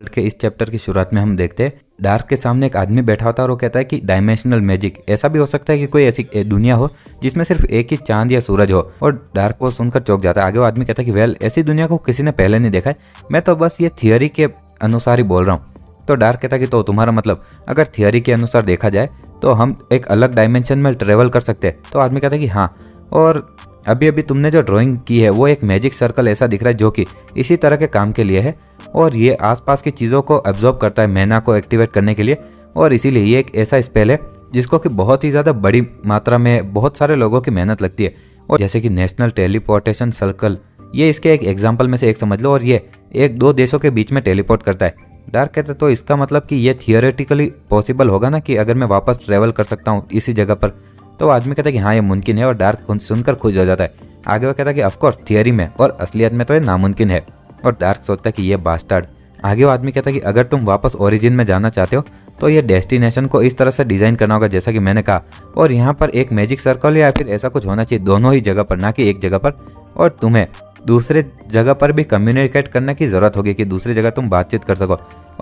के इस चैप्टर की शुरुआत में हम देखते हैं डार्क के सामने एक आदमी बैठा होता है और वो कहता है कि डायमेंशनल मैजिक, ऐसा भी हो सकता है कि कोई ऐसी दुनिया हो जिसमें सिर्फ एक ही चांद या सूरज हो। और डार्क वो सुनकर चौंक जाता है। आगे वो आदमी कहता है कि वेल, ऐसी दुनिया को किसी ने पहले नहीं देखा है, मैं तो बस ये थियोरी के अनुसार ही बोल रहा हूँ। तो डार्क कहता है कि तो तुम्हारा मतलब, अगर थियोरी के अनुसार देखा जाए तो हम एक अलग डायमेंशन में ट्रेवल कर सकते हैं। तो आदमी कहता है कि हाँ, और अभी अभी तुमने जो ड्राइंग की है वो एक मैजिक सर्कल ऐसा दिख रहा है जो कि इसी तरह के काम के लिए है, और ये आसपास की चीज़ों को एब्जॉर्ब करता है मैना को एक्टिवेट करने के लिए, और इसीलिए ये एक ऐसा स्पेल है जिसको कि बहुत ही ज़्यादा बड़ी मात्रा में बहुत सारे लोगों की मेहनत लगती है। और जैसे कि नेशनल टेलीपोर्टेशन सर्कल, ये इसके एक एग्जाम्पल में से एक समझ लो, और ये एक दो देशों के बीच में टेलीपोर्ट करता है। डार्क कहते तो इसका मतलब कि ये थियोरेटिकली पॉसिबल होगा ना, कि अगर मैं वापस ट्रेवल कर सकता हूँ इसी जगह पर। तो आदमी कहता है कि हाँ ये मुमकिन है, और डार्क सुनकर खुश हो जाता है। आगे वो कहता है कि ऑफकोर्स थियरी में और असलियत में तो ये नामुमकिन है। और डार्क सोचता है कि ये बास्टर्ड। आगे वो आदमी कहता है कि अगर तुम वापस ओरिजिन में जाना चाहते हो तो ये डेस्टिनेशन को इस तरह से डिज़ाइन करना होगा जैसा कि मैंने कहा, और यहाँ पर एक मैजिक सर्कल या फिर ऐसा कुछ होना चाहिए दोनों ही जगह पर, ना कि एक जगह पर। और तुम्हें दूसरे जगह पर भी कम्युनिकेट करने की ज़रूरत होगी कि दूसरी जगह तुम बातचीत कर सको।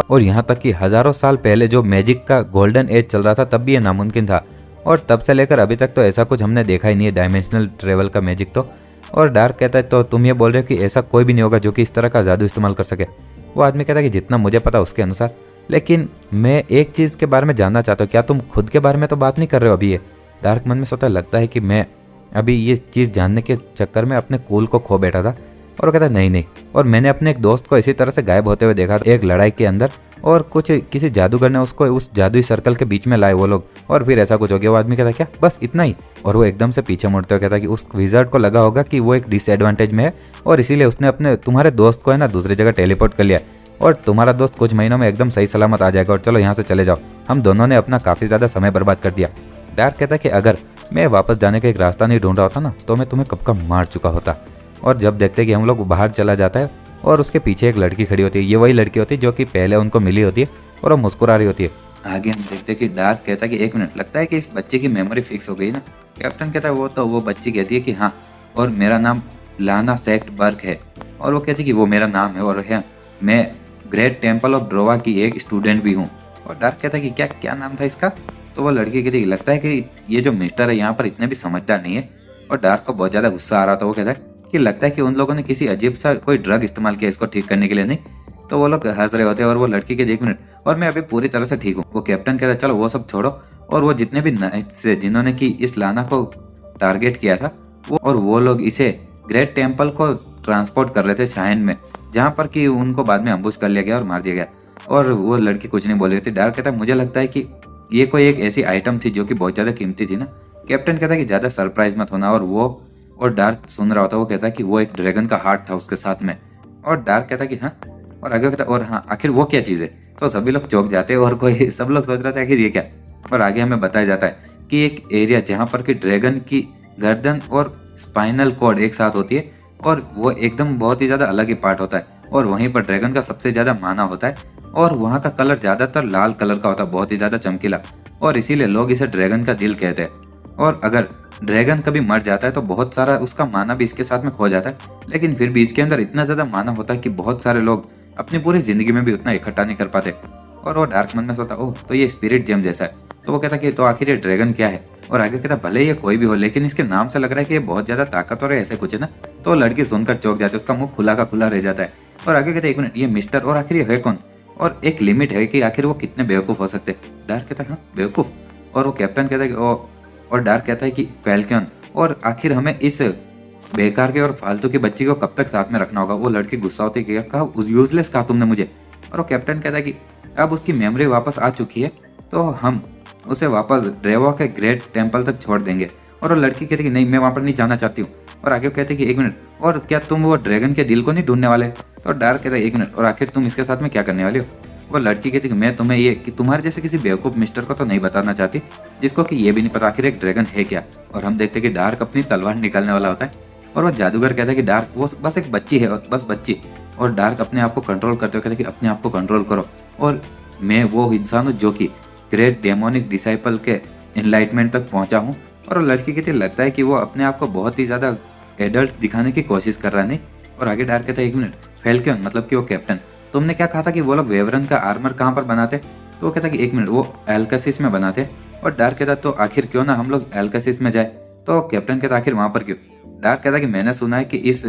और यहाँ तक कि हज़ारों साल पहले जो मैजिक का गोल्डन एज चल रहा था तब भी ये नामुमकिन था, और तब से लेकर अभी तक तो ऐसा कुछ हमने देखा ही नहीं है, डायमेंशनल ट्रेवल का मैजिक तो। और डार्क कहता है तो तुम ये बोल रहे हो कि ऐसा कोई भी नहीं होगा जो कि इस तरह का जादू इस्तेमाल कर सके। वो आदमी कहता है कि जितना मुझे पता उसके अनुसार, लेकिन मैं एक चीज़ के बारे में जानना चाहता हूँ, क्या तुम खुद के बारे में तो बात नहीं कर रहे हो अभी? ये डार्क मन में सोचता लगता है कि मैं अभी ये चीज़ जानने के चक्कर में अपने कूल को खो बैठा था। और वो कहता है नहीं नहीं, और मैंने अपने एक दोस्त को इसी तरह से गायब होते हुए देखा था एक लड़ाई के अंदर, और कुछ किसी जादूगर ने उसको उस जादुई सर्कल के बीच में लाए वो लोग, और फिर ऐसा कुछ हो गया। वो आदमी कहता है क्या बस इतना ही? और वो एकदम से पीछे मुड़ते हुए कहता है कि उस विज़र्ड को लगा होगा कि वो एक डिसएडवांटेज में है, और इसीलिए उसने अपने तुम्हारे दोस्त को है ना दूसरी जगह टेलीपोर्ट कर लिया, और तुम्हारा दोस्त कुछ महीनों में एकदम सही सलामत आ जाएगा, और चलो यहाँ से चले जाओ, हम दोनों ने अपना काफ़ी ज़्यादा समय बर्बाद कर दिया। डार्क कहता है कि अगर मैं वापस जाने का एक रास्ता नहीं ढूंढ रहा होता ना तो मैं तुम्हें कब का मार चुका होता। और जब देखते कि हम लोग बाहर चला जाता है और उसके पीछे एक लड़की खड़ी होती है, ये वही लड़की होती है जो कि पहले उनको मिली होती है, और वो मुस्कुरा रही होती है। आगे हम देखते हैं कि डार्क कहता है कि एक मिनट, लगता है कि इस बच्चे की मेमोरी फिक्स हो गई ना। कैप्टन कहता है वो बच्ची कहती है कि हाँ, और मेरा नाम लाना सेक्ट बर्क है। और वो कहती है कि वो मेरा नाम है, और है मैं ग्रेट टेम्पल ऑफ ड्रोवा की एक स्टूडेंट भी हूँ। और डार्क कहता है कि क्या क्या नाम था इसका? तो वो लड़की कहती है लगता है कि ये जो मिस्टर है यहाँ पर इतने भी समझदार नहीं है। और डार्क को बहुत ज़्यादा गुस्सा आ रहा था। वो कहता है कि लगता है कि उन लोगों ने किसी अजीब सा कोई ड्रग इस्तेमाल किया इसको ठीक करने के लिए। नहीं तो वो लोग हंस रहे होते हैं, और वो लड़की के एक मिनट, और मैं अभी पूरी तरह से ठीक हूँ। वो कैप्टन कहता है चलो वो सब छोड़ो, और वो जितने भी नाइट्स से जिन्होंने कि इस लाना को टारगेट किया था वो लोग इसे ग्रेट टेम्पल को ट्रांसपोर्ट कर रहे थे शाइन में, जहाँ पर कि उनको बाद में अम्बुश कर लिया गया और मार दिया गया। और वो लड़की कुछ नहीं बोल रही थी। डार्क कहता है मुझे लगता है कि ये कोई एक ऐसी आइटम थी जो कि बहुत ज़्यादा कीमती थी ना। कैप्टन कहता है कि ज़्यादा सरप्राइज मत होना। और डार्क सुन रहा होता है। वो कहता है कि वो एक ड्रैगन का हार्ट था उसके साथ में। और डार्क कहता है कि हाँ, और आगे कहता है और हाँ आखिर वो क्या चीज़ है? तो सभी लोग चौंक जाते हैं, और कोई सब लोग सोच रहे थे आखिर ये क्या। और आगे हमें बताया जाता है कि एक एरिया जहाँ पर कि ड्रैगन की गर्दन और स्पाइनल कॉर्ड एक साथ होती है, और वो एकदम बहुत ही ज़्यादा अलग ही पार्ट होता है, और वहीं पर ड्रैगन का सबसे ज़्यादा माना होता है, और वहाँ का कलर ज़्यादातर लाल कलर का होता है, बहुत ही ज़्यादा चमकीला, और इसीलिए लोग इसे ड्रैगन का दिल कहते हैं। और अगर ड्रैगन कभी मर जाता है तो बहुत सारा उसका माना भी इसके साथ में खो जाता है, लेकिन फिर भी इसके अंदर इतना ज़्यादा माना होता है कि बहुत सारे लोग अपनी पूरी ज़िंदगी में भी उतना इकट्ठा नहीं कर पाते। और वो डार्क मन में सोचता ओह तो ये स्पिरिट जेम जैसा है। तो वो कहता कि तो आखिर ये ड्रैगन क्या है? और आगे कहता भले ये कोई भी हो, लेकिन इसके नाम से लग रहा है कि ये बहुत ज़्यादा ताकतवर है, ऐसे कुछ है ना। तो लड़की सुनकर चौंक जाती है, उसका मुंह खुला का खुला रह जाता है। और आगे कहते एक मिनट, ये मिस्टर और आखिर ये है कौन? और एक लिमिट है कि आखिर वो कितने बेवकूफ़ हो सकते। डार्क कहता है हाँ बेवकूफ़। और वो कैप्टन कहता है कि और डार्क कहता है कि फैल्कन, और आखिर हमें इस बेकार के और फालतू की बच्ची को कब तक साथ में रखना होगा? वो लड़की गुस्सा होती है कि कहा उस यूजलेस कहा तुमने मुझे। और वो कैप्टन कहता है कि अब उसकी मेमोरी वापस आ चुकी है तो हम उसे वापस ड्रेवा के ग्रेट टेम्पल तक छोड़ देंगे। और वो लड़की कहती है कि नहीं मैं वहाँ पर नहीं जाना चाहती हूँ। और आगे कहते हैं कि एक मिनट, और क्या तुम वो ड्रैगन के दिल को नहीं ढूंढने वाले? तो डार्क कहता है एक मिनट, और आखिर तुम इसके साथ में क्या करने वाली हो? वो लड़की कहती है कि मैं तुम्हें ये कि तुम्हारे जैसे किसी बेवकूफ़ मिस्टर को तो नहीं बताना चाहती जिसको कि ये भी नहीं पता आखिर एक ड्रैगन है क्या। और हम देखते हैं कि डार्क अपनी तलवार निकालने वाला होता है, और वो जादूगर कहता है कि डार्क वो बस एक बच्ची है, बस बच्ची। और डार्क अपने आप को कंट्रोल करते हुए कहता है कि अपने आप को कंट्रोल करो, और मैं वो इंसान हूँ जो कि ग्रेट डेमोनिक डिसाइपल के इनलाइटमेंट तक पहुँचा हूँ। और लड़की कहती लगता है कि वो अपने आप को बहुत ही ज़्यादा एडल्ट दिखाने की कोशिश कर रहा है। नहीं और आगे डार्क कहता है एक मिनट, फैल्कन मतलब कि वो कैप्टन, तुमने क्या कहा था कि वो लोग वेवरन का आर्मर कहाँ पर बनाते? तो वो कहता कि एक मिनट, वो एल्कासिस में बनाते। और डार्क कहता तो आखिर क्यों ना हम लोग एल्कासिस में जाए? तो कैप्टन कहता आखिर वहां पर क्यों? डार्क कहता कि मैंने सुना है कि इस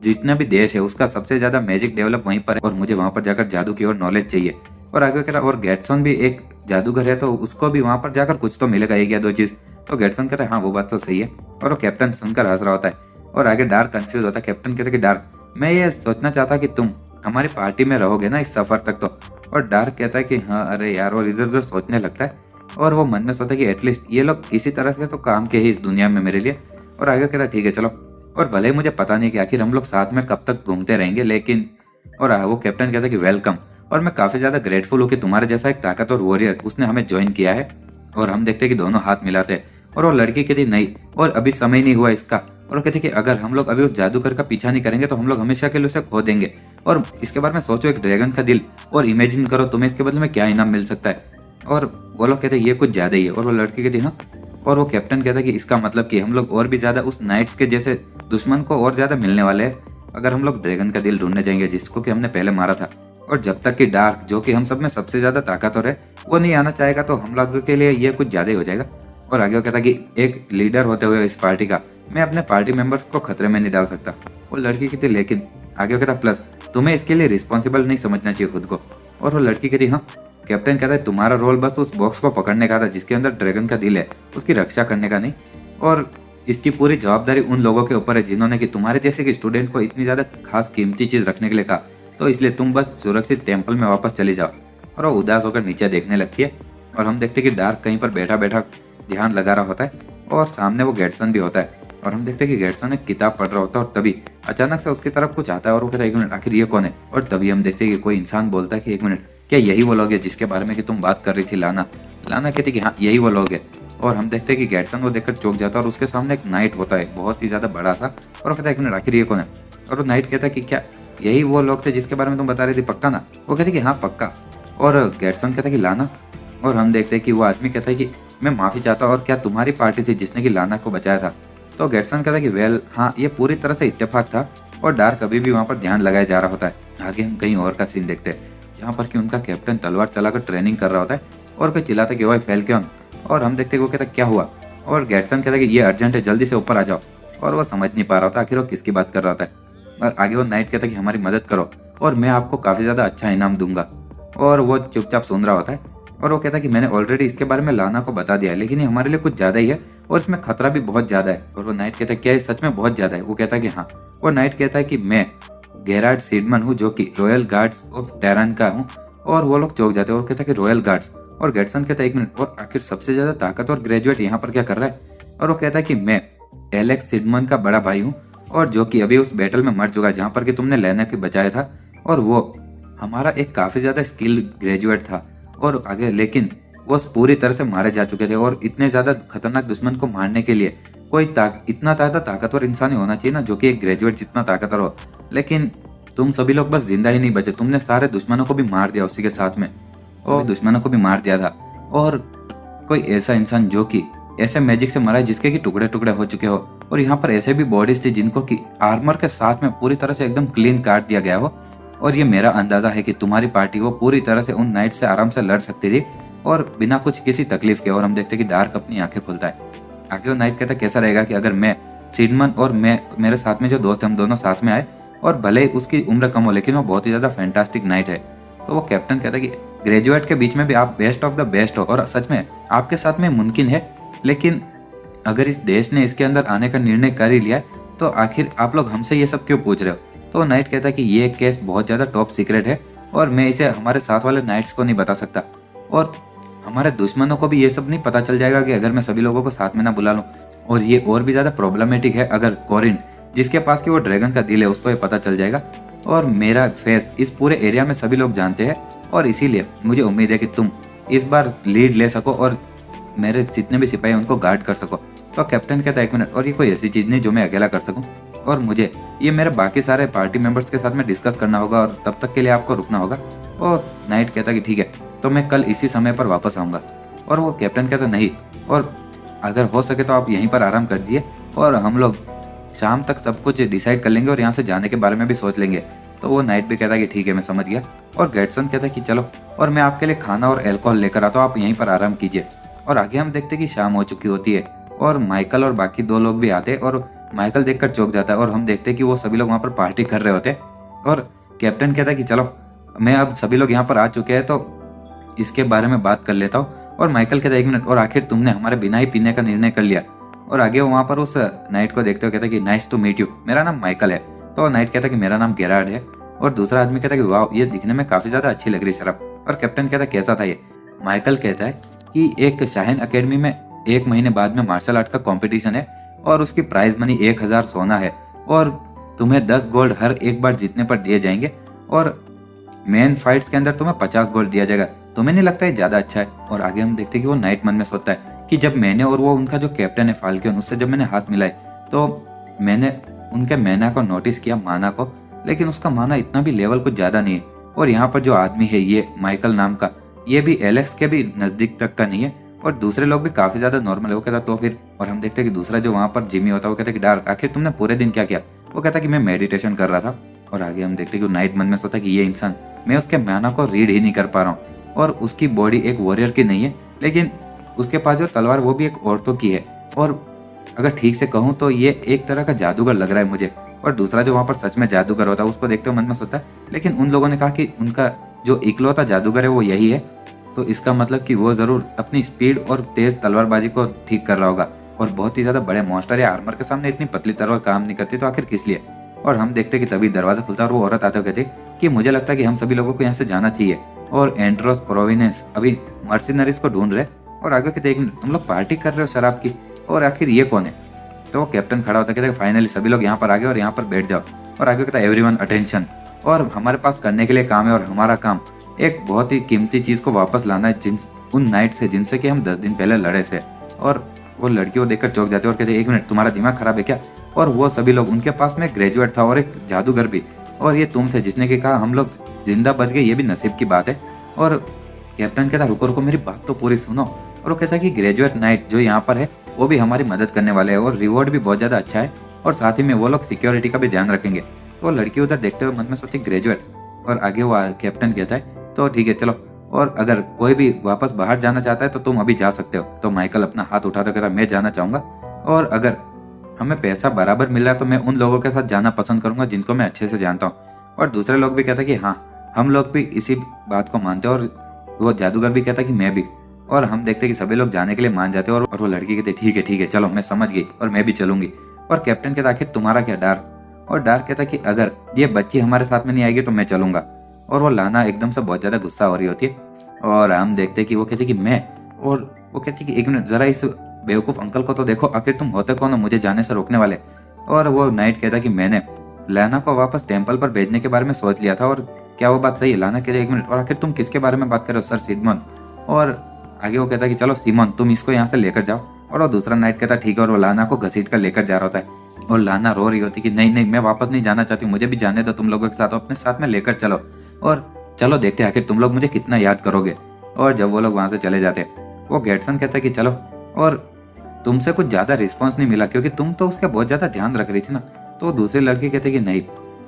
जितना भी देश है उसका सबसे ज्यादा मैजिक डेवलप वहीं पर है और मुझे वहां पर जाकर जादू की और नॉलेज चाहिए। और आगे कहता और गेटसन भी एक जादूगर है तो उसको भी वहां पर जाकर कुछ तो मिलेगा, एक या दो चीज। तो गेटसन कहता है हाँ वो बात तो सही है। और वो कैप्टन सुनकर हंस रहा होता है। और आगे डार्क कंफ्यूज होता है। कैप्टन कहता है कि डार्क मैं ये सोचना चाहता कि तुम हमारी पार्टी में रहोगे ना इस सफर तक तो। और डार्क कहता है कि हाँ अरे यार, और इधर उधर सोचने लगता है और वो मन में सोचता है कि एटलीस्ट ये लोग किसी तरह से तो काम के ही इस दुनिया में मेरे लिए। और आगे कहता है ठीक है चलो। और भले ही मुझे पता नहीं कि आखिर हम लोग साथ में कब तक घूमते रहेंगे, लेकिन और वो कैप्टन कहता है कि वेलकम, और मैं काफी ज्यादा ग्रेटफुल हूँ कि तुम्हारे जैसा एक ताकतवर वॉरियर उसने हमें ज्वाइन किया है। और हम देखते हैं कि दोनों हाथ मिलाते हैं। और वो लड़की कहती नहीं, और अभी समय नहीं हुआ इसका। और वो कहती कि अगर हम लोग अभी उस जादूगर का पीछा नहीं करेंगे तो हम लोग हमेशा के लिए उसे खो देंगे। और इसके बारे में सोचो, एक ड्रैगन का दिल, और इमेजिन करो तुम्हें इसके बदले में क्या इनाम मिल सकता है। और वो लोग कहते हैं ये कुछ ज्यादा ही है। और वो लड़की कहती हाँ। और वो कैप्टन कहता है कि इसका मतलब कि हम लोग और भी ज्यादा उस नाइट्स के जैसे दुश्मन को और ज्यादा मिलने वाले हैं अगर हम लोग ड्रैगन का दिल ढूंढने जाएंगे जिसको कि हमने पहले मारा था। और जब तक कि डार्क, जो कि हम सब में सबसे ज्यादा ताकतवर है, वो नहीं आना चाहेगा तो हम लोगों के लिए ये कुछ ज्यादा ही हो जाएगा। और आगे वो कहता कि एक लीडर होते हुए इस पार्टी का मैं अपने पार्टी मेंबर्स को खतरे में नहीं डाल सकता। वो लड़की कहती लेकिन आगे वो कहता प्लस तुम्हें इसके लिए रिस्पॉन्सिबल नहीं समझना चाहिए खुद को। और वो लड़की कहती हाँ। कैप्टन कहता है तुम्हारा रोल बस उस बॉक्स को पकड़ने का था जिसके अंदर ड्रैगन का दिल है, उसकी रक्षा करने का नहीं। और इसकी पूरी जवाबदारी उन लोगों के ऊपर है जिन्होंने कि तुम्हारे जैसे कि स्टूडेंट को इतनी ज्यादा खास कीमती चीज रखने के लिए कहा, तो इसलिए तुम बस सुरक्षित टेम्पल में वापस चली जाओ। और वो उदास होकर नीचे देखने लगती है। और हम देखते हैं कि डार्क कहीं पर बैठा बैठा ध्यान लगा रहा होता है और सामने वो गेटसन भी होता है। और हम देखते हैं कि गेटसन एक किताब पढ़ रहा होता है और तभी अचानक से उसकी तरफ कुछ आता है और वो कहता है एक मिनट आखिर ये कौन है। और तभी हम देखते हैं कि कोई इंसान बोलता है कि एक मिनट, क्या यही वो लोग है जिसके बारे में कि तुम बात कर रही थी लाना? लाना कहती कि हाँ यही वो लोग है। और हम देखते हैं कि गेटसन वो देखकर चौंक जाता है और उसके सामने एक नाइट होता है बहुत ही ज्यादा बड़ा सा। और वो कहता है एक मिनट आखिर ये कौन है? और वो नाइट कहता है कि क्या यही वो लोग थे जिसके बारे में तुम बता रही थी, पक्का ना? वो कहते कि हाँ पक्का। और गेटसन कहता है कि लाना। और हम देखते हैं कि वो आदमी कहता है कि मैं माफी चाहता हूँ, और क्या तुम्हारी पार्टी थी जिसने कि लाना को बचाया था? तो गेटसन कहता है कि वेल हाँ, ये पूरी तरह से इत्तेफाक था। और डार्क अभी भी वहाँ पर ध्यान लगाया जा रहा होता है। आगे हम कहीं और का सीन देखते हैं जहाँ पर कि उनका कैप्टन तलवार चलाकर ट्रेनिंग कर रहा होता है और कोई चिल्लाता है कि ओए फैल्कन। और हम देखते हैं वो कहता क्या हुआ? और गेटसन कहता है कि ये अर्जेंट है, जल्दी से ऊपर आ जाओ। और वो समझ नहीं पा रहा होता आखिर वो किसकी बात कर रहा होता है। और आगे वो नाइट कहता है कि हमारी मदद करो और मैं आपको काफी ज्यादा अच्छा इनाम दूंगा। और वो चुपचाप सुन रहा होता है। और वो कहता है कि मैंने ऑलरेडी इसके बारे में लाना को बता दिया है, लेकिन ये हमारे लिए कुछ ज्यादा ही है और इसमें खतरा भी बहुत ज्यादा है। और वो नाइट कहता है क्या ये सच में बहुत ज्यादा है? वो कहता है कि हाँ। वो नाइट कहता है कि मैं गेरार्ड सीडमन हूँ जो कि रॉयल गार्ड्स ऑफ टेरन का हूँ। और वो लोग चौंक जाते हैं और कहता है कि रॉयल गार्ड्स। और गेटसन कहता है एक मिनट, और आखिर सबसे ज्यादा ताकतवर ग्रेजुएट यहाँ पर क्या कर रहा है? और वो कहता है कि मैं एलेक्स सीडमन का बड़ा भाई हूँ और जो कि अभी उस बैटल में मर चुका है जहाँ पर कि तुमने लेना के बचाया था। और वो हमारा एक काफी ज्यादा स्किल्ड ग्रेजुएट था। और आगे लेकिन वो पूरी तरह से मारे जा चुके थे। और इतने ज्यादा खतरनाक दुश्मन को मारने के लिए कोई इतना ज्यादा ताकतवर इंसान ही होना चाहिए ना, जो कि एक ग्रेजुएट जितना ताकतवर हो। लेकिन तुम सभी लोग बस जिंदा ही नहीं बचे, तुमने सारे दुश्मनों को भी मार दिया उसी के साथ में, और दुश्मनों को भी मार दिया था। और कोई ऐसा इंसान जो कि ऐसे मैजिक से मरा है जिसके की टुकड़े टुकड़े हो चुके हो। और यहाँ पर ऐसे भी बॉडीज थी जिनको कि आर्मर के साथ में पूरी तरह से एकदम क्लीन काट दिया गया हो। और ये मेरा अंदाजा है कि तुम्हारी पार्टी वो पूरी तरह से उन नाइट से आराम से लड़ सकती थी और बिना कुछ किसी तकलीफ के। और हम देखते कि डार्क अपनी आंखें खुलता है। आगे वो नाइट कहता कैसा रहेगा कि अगर मैं सीडमन और मैं मेरे साथ में जो दोस्त है हम दोनों साथ में आए, और भले ही उसकी उम्र कम हो लेकिन वो बहुत ही ज्यादा फैंटास्टिक नाइट है। तो वो कैप्टन कहता है कि ग्रेजुएट के बीच में भी आप बेस्ट ऑफ द बेस्ट हो और सच में आपके साथ में मुमकिन है, लेकिन अगर इस देश ने इसके अंदर आने का निर्णय कर ही लिया तो आखिर आप लोग हमसे ये सब क्यों पूछ रहे हो? तो नाइट कहता है कि ये केस बहुत ज्यादा टॉप सीक्रेट है और मैं इसे हमारे साथ वाले नाइट्स को नहीं बता सकता, और हमारे दुश्मनों को भी ये सब नहीं पता चल जाएगा कि अगर मैं सभी लोगों को साथ में ना बुला लूं। और ये और भी ज्यादा प्रॉब्लमेटिक है अगर कोरिन, जिसके पास कि वो ड्रैगन का दिल है, उसको ये पता चल जाएगा। और मेरा फेस इस पूरे एरिया में सभी लोग जानते हैं, और इसीलिए मुझे उम्मीद है कि तुम इस बार लीड ले सको और मेरे जितने भी सिपाही उनको गार्ड कर सको। तो कैप्टन कहता है एक मिनट, और ये कोई ऐसी चीज नहीं जो मैं अकेला कर सकूं, और मुझे ये मेरे बाकी सारे पार्टी मेंबर्स के साथ में डिस्कस करना होगा और तब तक के लिए आपको रुकना होगा। और नाइट कहता है कि ठीक है, तो मैं कल इसी समय पर वापस आऊंगा। और वो कैप्टन कहता नहीं, और अगर हो सके तो आप यहीं पर आराम कर दीजिए और हम लोग शाम तक सब कुछ डिसाइड कर लेंगे और यहाँ से जाने के बारे में भी सोच लेंगे। तो वो नाइट भी कहता है कि ठीक है मैं समझ गया। और गेटसन कहता है कि चलो और मैं आपके लिए खाना और अल्कोहल लेकर आता हूँ, आप यहीं पर आराम कीजिए। और आगे हम देखते कि शाम हो चुकी होती है और माइकल और बाकी 2 लोग भी आते और माइकल देखकर चौंक जाता है और हम देखते कि वो सभी लोग वहाँ पर पार्टी कर रहे होते। और कैप्टन कहता है कि चलो मैं अब सभी लोग यहाँ पर आ चुके हैं तो इसके बारे में बात कर लेता हूँ। और माइकल कहता है 1 मिनट, और आखिर तुमने हमारे बिना ही पीने का निर्णय कर लिया। और आगे वो वहाँ पर उस नाइट को देखते हुए कहता है कि नाइस टू मीट यू, मेरा नाम माइकल है। तो नाइट कहता है कि मेरा नाम गेरार्ड है। और दूसरा आदमी कहता है कि वाह ये दिखने में काफी ज्यादा अच्छी लग रही शराब। और कैप्टन कहता है कैसा था ये। माइकल कहता है कि एक शाहीन अकेडमी में 1 महीने बाद में मार्शल आर्ट का कंपटीशन है और उसकी प्राइज मनी 1000 सोना है और तुम्हें 10 गोल्ड हर एक बार जीतने पर दिए जाएंगे और मेन फाइट्स के अंदर तुम्हें 50 गोल्ड दिया जाएगा। तुम्हें नहीं लगता है ज्यादा अच्छा है। और आगे हम देखते हैं कि वो नाइट मन में सोचता है कि जब मैंने और वो उनका जो कैप्टन है फाल्कन, उससे जब मैंने हाथ मिलाए तो मैंने उनके मैना को नोटिस किया, माना को, लेकिन उसका माना इतना भी लेवल कुछ ज्यादा नहीं है। और यहाँ पर जो आदमी है ये माइकल नाम का, ये भी एलेक्स के भी नजदीक तक का नहीं है और दूसरे लोग भी काफी ज्यादा नॉर्मल है। वो कहता तो फिर, और हम देखते हैं कि दूसरा जो वहाँ पर जिमी होता है वो कहता है कि डार्क आखिर तुमने पूरे दिन क्या किया। वो कहता कि मैं मेडिटेशन कर रहा था। और आगे हम देखते हैं कि नाइट मन में सोचता है कि ये इंसान, मैं उसके माना को रीड ही नहीं कर पा रहा हूँ और उसकी बॉडी एक वॉरियर की नहीं है, लेकिन उसके पास जो तलवार वो भी एक औरतों की है और अगर ठीक से कहूँ तो ये एक तरह का जादूगर लग रहा है मुझे। और दूसरा जो वहाँ पर सच में जादूगर होता है उसको देखते हुए मन में सोचता है लेकिन उन लोगों ने कहा कि उनका जो इकलौता जादूगर है वो यही है, तो इसका मतलब कि वो जरूर अपनी स्पीड और तेज तलवारबाजी को ठीक कर रहा होगा। और बहुत ही ज्यादा बड़े मॉन्स्टर या आर्मर के सामने इतनी पतली तलवार काम नहीं करती, तो आखिर किस लिए। और हम देखते कि तभी दरवाजा खुलता है और वो औरत आते हुए कहती कि मुझे लगता है कि हम सभी लोगों को यहाँ से जाना चाहिए और एंड्रोस प्रोविनेंस अभी मर्सिनरीज को ढूंढ रहे। और आगे कहते 1 मिनट, तुम लोग पार्टी कर रहे हो शराब की, और आखिर ये कौन है। तो वो कैप्टन खड़ा होता है, कहता है फाइनली सभी लोग यहाँ पर आ गए और यहाँ पर बैठ जाओ। और आगे कहता है एवरीवन अटेंशन, और हमारे पास करने के लिए काम है और हमारा काम एक बहुत ही कीमती चीज को वापस लाना है जिन उन नाइट से जिनसे कि हम 10 दिन पहले लड़े थे। और वो लड़की को देखकर चौंक जाते और कहते 1 मिनट, तुम्हारा दिमाग खराब है क्या। और वो सभी लोग, उनके पास में ग्रेजुएट था और एक जादूगर भी, और ये तुम थे जिसने कि कहा हम लोग जिंदा बच गए, ये भी नसीब की बात है। और कैप्टन कहता रुको रुको मेरी बात तो पूरी सुनो। और वो कहता है कि ग्रेजुएट नाइट जो यहाँ पर है वो भी हमारी मदद करने वाले हैं और रिवॉर्ड भी बहुत ज्यादा अच्छा है और साथ ही में वो लोग सिक्योरिटी का भी ध्यान रखेंगे। तो लड़की उधर देखते हुए मन में सोचती ग्रेजुएट, और आगे वो कैप्टन कहता है तो ठीक है चलो, और अगर कोई भी वापस बाहर जाना चाहता है तो तुम अभी जा सकते हो। तो माइकल अपना हाथ उठाता कहता मैं जाना चाहूंगा, और अगर हमें पैसा बराबर मिल रहा है तो मैं उन लोगों के साथ जाना पसंद करूंगा जिनको मैं अच्छे से जानता हूँ। और दूसरे लोग भी कहते हैं कि हाँ हम लोग भी इसी बात को मानते हैं, और वो जादूगर भी कहता है कि मैं भी। और हम देखते हैं कि सभी लोग जाने के लिए मान जाते हैं और वो लड़की कहते ठीक है चलो मैं समझ गई और मैं भी चलूंगी। और कैप्टन कहता आखिर तुम्हारा क्या डार्क। और डार्क कहता कि अगर ये बच्ची हमारे साथ में नहीं आएगी तो मैं चलूंगा। और वो लाना एकदम से बहुत ज्यादा गुस्सा हो रही होती है और हम देखते हैं कि वो कहते कि मैं, और वो कहती कि 1 मिनट जरा इस बेवकूफ अंकल को तो देखो, आखिर तुम होते कौन हो मुझे जाने से रोकने वाले। और वो नाइट कहता कि मैंने लाना को वापस टेम्पल पर भेजने के बारे में सोच लिया था, और क्या वो बात सही है। लाना कहते 1 मिनट, और आखिर तुम किसके बारे में बात कर रहे हो सर सिमोन। और आगे वो कहता कि चलो सिमोन तुम इसको यहाँ से लेकर जाओ। और वो दूसरा नाइट कहता ठीक है, और वो लाना को घसीट कर लेकर जा रहा होता है। और लाना रो रही होती कि नहीं मैं वापस नहीं जाना चाहती, मुझे भी जाने दो तुम लोगों के साथ, अपने साथ में लेकर चलो और चलो देखते हैं आखिर तुम लोग मुझे कितना याद करोगे। और जब वो लोग वहां से चले जाते वो गेटसन कहता कि चलो, और तुमसे कुछ ज्यादा रिस्पॉन्स नहीं मिला क्योंकि तुम तो उसका बहुत ज्यादा ध्यान रख रही थी ना। तो दूसरे लड़के कहते कि नहीं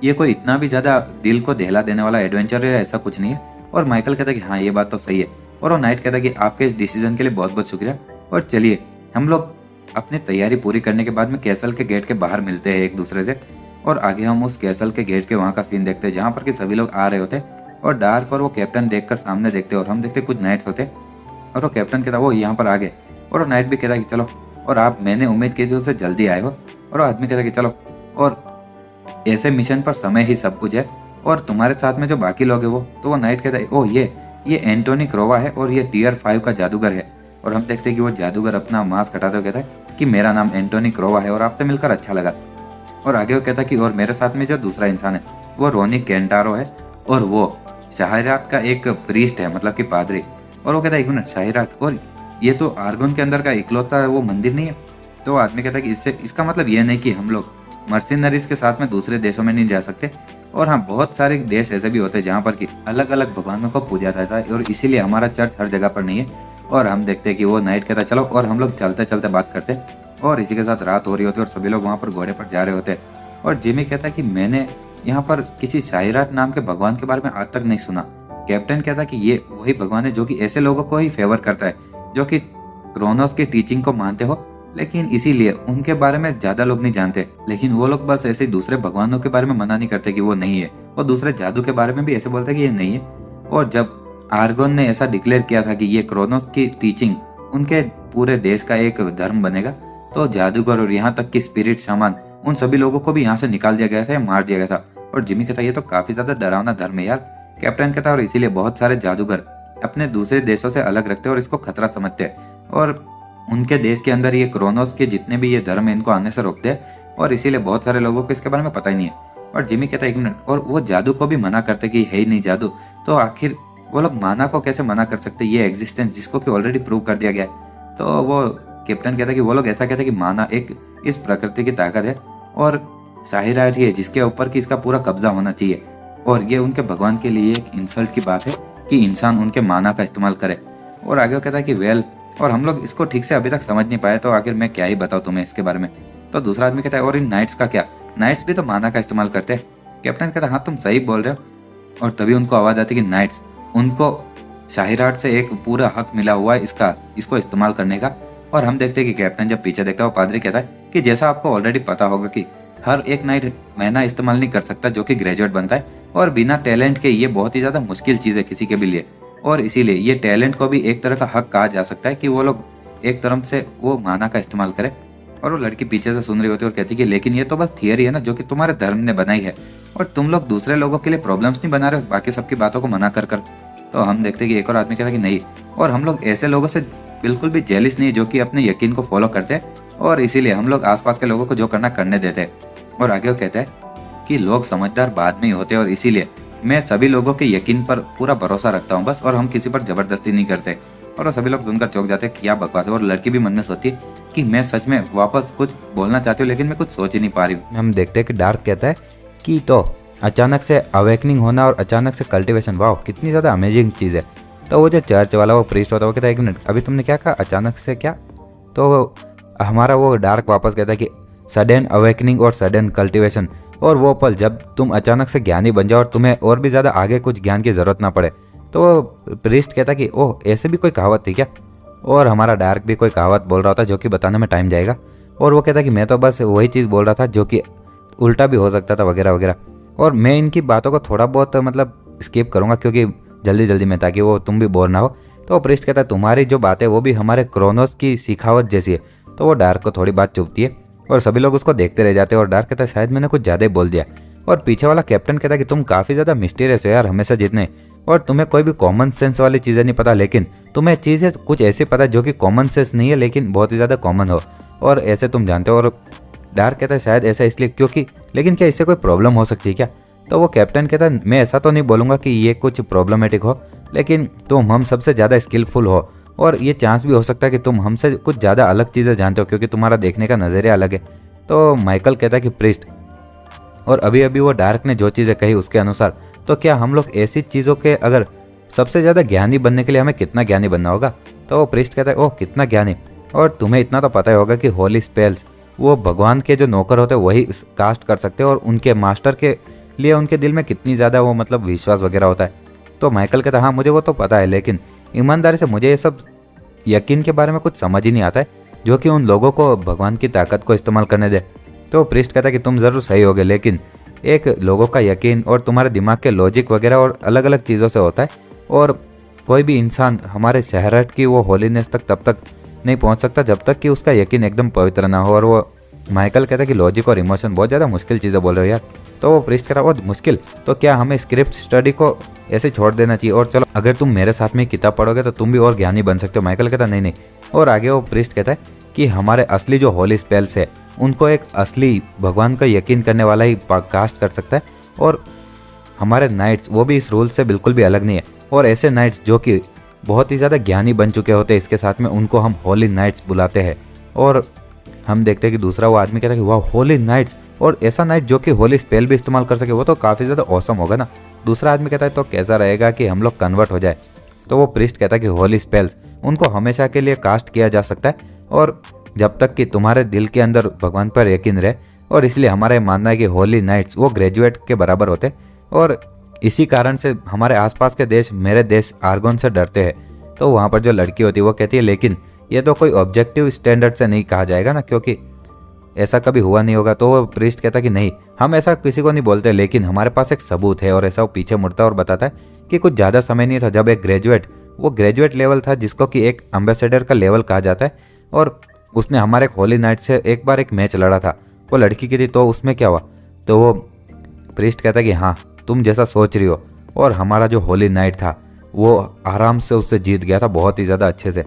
ये कोई इतना भी ज्यादा दिल को दहला देने वाला एडवेंचर है, ऐसा कुछ नहीं है। और माइकल कहता कि हाँ ये बात तो सही है। और वो नाइट कहता कि आपके इस डिसीजन के लिए बहुत बहुत शुक्रिया, और चलिए हम लोग अपनी तैयारी पूरी करने के बाद में कैसल के गेट के बाहर मिलते हैं एक दूसरे से। और आगे हम उस कैसल के गेट के वहाँ का सीन देखते हैं जहाँ पर कि सभी लोग आ रहे होते और डार्क और वो कैप्टन देखकर सामने देखते और हम देखते कुछ नाइट्स होते और वो कैप्टन कहता वो यहाँ पर आ गए। और वो नाइट भी कहता कि चलो, और आप मैंने उम्मीद की थी उससे जल्दी आए हो। और वो आदमी कहता कि चलो, और ऐसे मिशन पर समय ही सब कुछ है, और तुम्हारे साथ में जो बाकी लोग हैं वो। तो वो नाइट कहता है ओह ये एंटोनी क्रोवा है और ये टियर 5 का जादूगर है। और हम देखते हैं कि वो जादूगर अपना मास्क हटाते हुए कहता है कि मेरा नाम एंटोनी क्रोवा है और आपसे मिलकर अच्छा लगा। और आगे वो कहता है कि और मेरे साथ में जो दूसरा इंसान है वो रोनी केंटारो है और वो शाहिरात का एक प्रीस्ट है, मतलब कि पादरी। और वो कहता है 1 मिनट शाहिरात, और ये तो आर्गोन के अंदर का इकलौता वो मंदिर नहीं है। तो वो आदमी कहता है कि इसका मतलब ये नहीं कि हम लोग मर्सिनरीज के साथ में दूसरे देशों में नहीं जा सकते। और हाँ बहुत सारे देश ऐसे भी होते हैं जहाँ पर कि अलग अलग भगवानों को पूजा जाता है और इसीलिए हमारा चर्च हर जगह पर नहीं है। और हम देखते हैं कि वो नाइट कहता है चलो, और हम लोग चलते चलते बात करते और इसी के साथ रात हो रही होती है और सभी लोग वहाँ पर घोड़े पर जा रहे होते। और जिमी कहता है कि मैंने यहाँ पर किसी शाहिराट नाम के भगवान के बारे में आज तक नहीं सुना। कैप्टन कहता है कि ये वही भगवान है जो कि ऐसे लोगों को ही फेवर करता है जो कि क्रोनोस की टीचिंग को मानते हो, लेकिन इसीलिए उनके बारे में ज्यादा लोग नहीं जानते। लेकिन वो लोग बस ऐसे दूसरे भगवानों के बारे में मना नहीं करते कि वो नहीं है, वो दूसरे जादू के बारे में भी ऐसे बोलते कि ये नहीं है। और जब आर्गोन ने ऐसा डिक्लेयर किया था कि ये क्रोनोस की टीचिंग उनके पूरे देश का एक धर्म बनेगा, तो जादूगर और यहाँ तक कि स्पिरिट शामान उन सभी लोगों को भी यहाँ से निकाल दिया गया था या मार दिया गया था। और जिमी कहता ये तो काफी ज्यादा डरावना धर्म है यार। कैप्टन कहता और इसीलिए बहुत सारे जादूगर अपने दूसरे देशों से अलग रखते और इसको खतरा समझते हैं, और उनके देश के अंदर ये क्रोनोस के जितने भी ये धर्म है इनको आने से रोकते हैं, और इसीलिए बहुत सारे लोगों को इसके बारे में पता ही नहीं है। और जिमी कहता है 1 मिनट, और वो जादू को भी मना करते कि है ही नहीं जादू, तो आखिर वो लोग माना को कैसे मना कर सकते, ये एग्जिस्टेंस जिसको कि ऑलरेडी प्रूव कर दिया गया है। तो वो कैप्टन कहता है कि वो लोग ऐसा कहते हैं कि माना एक इस प्रकृति की ताकत है और शाहिराट है जिसके ऊपर कि इसका पूरा कब्जा होना चाहिए, और ये उनके भगवान के लिए एक इंसल्ट की बात है कि इंसान उनके माना का इस्तेमाल करे। और आगे वो कहता है कि वेल, और हम लोग इसको ठीक से अभी तक समझ नहीं पाए, तो आखिर मैं क्या ही बताऊँ तुम्हें इसके बारे में। तो दूसरा आदमी कहता है और इन नाइट्स का क्या, नाइट्स भी तो माना का इस्तेमाल करते हैं। कैप्टन कहता है हाँ तुम सही बोल रहे हो। और तभी उनको आवाज़ आती है कि नाइट्स, उनको शाहिराट से एक पूरा हक मिला हुआ है इसको इस्तेमाल करने का। और हम देखते हैं कि कैप्टन जब पीछे देखता है वो पादरी कहता है कि जैसा आपको ऑलरेडी पता होगा कि हर एक नाइट महीना इस्तेमाल नहीं कर सकता जो कि ग्रेजुएट बनता है, और बिना टैलेंट के ये बहुत ही ज़्यादा मुश्किल चीज़ है किसी के भी लिए। और इसीलिए ये टैलेंट को भी एक तरह का हक कहा जा सकता है कि वो लोग एक तरफ से वो माना का इस्तेमाल करें। और वो लड़की पीछे से सुन रही होती है और कहती है कि लेकिन ये तो बस थियरी है ना जो कि तुम्हारे धर्म ने बनाई है, और तुम लोग दूसरे लोगों के लिए प्रॉब्लम्स नहीं बना रहे हो बाकी सबकी बातों को मना कर कर। तो हम देखते हैं कि एक और आदमी कहता है कि नहीं, और हम लोग ऐसे लोगों से बिल्कुल भी जेलिस नहीं जो कि अपने यकीन को फॉलो करते हैं, और इसीलिए हम लोग आसपास के लोगों को जो करना करने देते हैं। और आगे वो कहता है कि लोग समझदार बाद में ही होते हैं, और इसीलिए मैं सभी लोगों के यकीन पर पूरा भरोसा रखता हूँ बस, और हम किसी पर जबरदस्ती नहीं करते। और वो सभी लोग सुनकर चौंक जाते हैं कि क्या बकवास है। और लड़की भी मन में सोचती है कि मैं सच में वापस कुछ बोलना चाहती हूँ लेकिन मैं कुछ सोच ही नहीं पा रही हूँ। हम देखते हैं कि डार्क कहता है कि तो अचानक से अवेकनिंग होना और अचानक से कल्टिवेशन, वाह कितनी ज़्यादा अमेजिंग चीज़ है। तो वो जो चर्च वाला वो प्रीस्ट होता है वो कहता है 1 मिनट अभी तुमने क्या कहा, अचानक से क्या। तो हमारा वो डार्क वापस कहता है कि सडन अवेकनिंग और सडन कल्टिवेशन, और वो पल जब तुम अचानक से ज्ञानी बन जाओ और तुम्हें और भी ज़्यादा आगे कुछ ज्ञान की ज़रूरत ना पड़े। तो प्रीस्ट कहता कि ओह ऐसे भी कोई कहावत थी क्या। और हमारा डार्क भी कोई कहावत बोल रहा था जो कि बताने में टाइम जाएगा। और वो कहता कि मैं तो बस वही चीज़ बोल रहा था जो कि उल्टा भी हो सकता था वगैरह वगैरह। और मैं इनकी बातों को थोड़ा बहुत मतलब स्किप करूँगा क्योंकि जल्दी जल्दी में, ताकि वो तुम भी बोर ना हो। तो प्रीस्ट कहता है तुम्हारी जो बात है वो भी हमारे क्रोनोस की सिखावट जैसी है। तो वो डार्क को थोड़ी बात चुभती है और सभी लोग उसको देखते रह जाते हैं। और डार्क कहता है शायद मैंने कुछ ज़्यादा ही बोल दिया। और पीछे वाला कैप्टन कहता है कि तुम काफ़ी ज़्यादा मिस्टीरियस हो यार हमेशा जितने, और तुम्हें कोई भी कॉमन सेंस वाली चीज़ें नहीं पता, लेकिन तुम्हें चीज़ें कुछ ऐसी पता है जो कि कॉमन सेंस नहीं है लेकिन बहुत ही ज़्यादा कॉमन हो, और ऐसे तुम जानते हो। और डार्क कहता है शायद ऐसा इसलिए क्योंकि, लेकिन क्या इससे कोई प्रॉब्लम हो सकती है क्या। तो वो कैप्टन कहता है मैं ऐसा तो नहीं बोलूँगा कि ये कुछ प्रॉब्लमेटिक हो, लेकिन तुम हम सबसे ज़्यादा स्किलफुल हो, और ये चांस भी हो सकता है कि तुम हमसे कुछ ज़्यादा अलग चीज़ें जानते हो क्योंकि तुम्हारा देखने का नज़रिया अलग है। तो माइकल कहता है कि प्रीस्ट, और अभी अभी वो डार्क ने जो चीज़ें कही उसके अनुसार तो क्या हम लोग ऐसी चीज़ों के अगर सबसे ज़्यादा ज्ञानी बनने के लिए हमें कितना ज्ञानी बनना होगा। तो वो प्रीस्ट कहता है ओह कितना ज्ञानी, और तुम्हें इतना तो पता ही होगा कि होली स्पेल्स वो भगवान के जो नौकर होते हैं वही कास्ट कर सकते हैं, और उनके मास्टर के लिए उनके दिल में कितनी ज़्यादा वो मतलब विश्वास वगैरह होता है। तो माइकल कहता है हाँ मुझे वो तो पता है, लेकिन ईमानदारी से मुझे ये सब यकीन के बारे में कुछ समझ ही नहीं आता है जो कि उन लोगों को भगवान की ताकत को इस्तेमाल करने दे। तो प्रीस्ट कहता है कि तुम ज़रूर सही होगे, लेकिन एक लोगों का यकीन और तुम्हारे दिमाग के लॉजिक वगैरह और अलग अलग चीज़ों से होता है, और कोई भी इंसान हमारे शहरट की वो होलीनेस तब तक नहीं पहुंच सकता जब तक कि उसका यकीन एकदम पवित्र ना हो। और वो माइकल कहता है कि लॉजिक और इमोशन बहुत ज़्यादा मुश्किल चीज़ें बोल रहे हो यार। तो वो प्रीस्ट कह रहा बहुत मुश्किल, तो क्या हमें स्क्रिप्ट स्टडी को ऐसे छोड़ देना चाहिए, और चलो अगर तुम मेरे साथ में किताब पढ़ोगे तो तुम भी और ज्ञानी बन सकते हो। माइकल कहता नहीं नहीं। और आगे वो प्रीस्ट कहता है कि हमारे असली जो होली स्पेल्स है उनको एक असली भगवान का यकीन करने वाला ही कास्ट कर सकता है, और हमारे नाइट्स वो भी इस रूल से बिल्कुल भी अलग नहीं है। और ऐसे नाइट्स जो कि बहुत ही ज़्यादा ज्ञानी बन चुके होते हैं इसके साथ में, उनको हम होली नाइट्स बुलाते हैं। और हम देखते हैं कि दूसरा वो आदमी कहता है कि वाह होली नाइट्स, और ऐसा नाइट जो कि होली स्पेल भी इस्तेमाल कर सके, वो तो काफ़ी ज़्यादा औसम होगा ना। दूसरा आदमी कहता है तो कैसा रहेगा कि हम लोग कन्वर्ट हो जाए। तो वो प्रीस्ट कहता है कि होली स्पेल्स उनको हमेशा के लिए कास्ट किया जा सकता है, और जब तक कि तुम्हारे दिल के अंदर भगवान पर यकीन रहे और इसलिए हमारा ये मानना है कि होली नाइट्स वो ग्रेजुएट के बराबर होते, और इसी कारण से हमारे आसपास के देश, मेरे देश आर्गोन से डरते हैं। तो वहाँ पर जो लड़की होती है वो कहती है लेकिन ये तो कोई ऑब्जेक्टिव स्टैंडर्ड से नहीं कहा जाएगा ना, क्योंकि ऐसा कभी हुआ नहीं होगा। तो वो प्रीस्ट कहता कि नहीं, हम ऐसा किसी को नहीं बोलते, लेकिन हमारे पास एक सबूत है। और ऐसा वो पीछे मुड़ता है और बताता है कि कुछ ज़्यादा समय नहीं था जब एक ग्रेजुएट, वो ग्रेजुएट लेवल था जिसको कि एक एम्बेसडर का लेवल कहा जाता है, और उसने हमारे एक होली नाइट से एक बार एक मैच लड़ा था, वो लड़की की थी। तो उसमें क्या हुआ? तो वो प्रीस्ट कहता है कि हाँ, तुम जैसा सोच रही हो, और हमारा जो होली नाइट था वो आराम से उससे जीत गया था, बहुत ही ज़्यादा अच्छे से।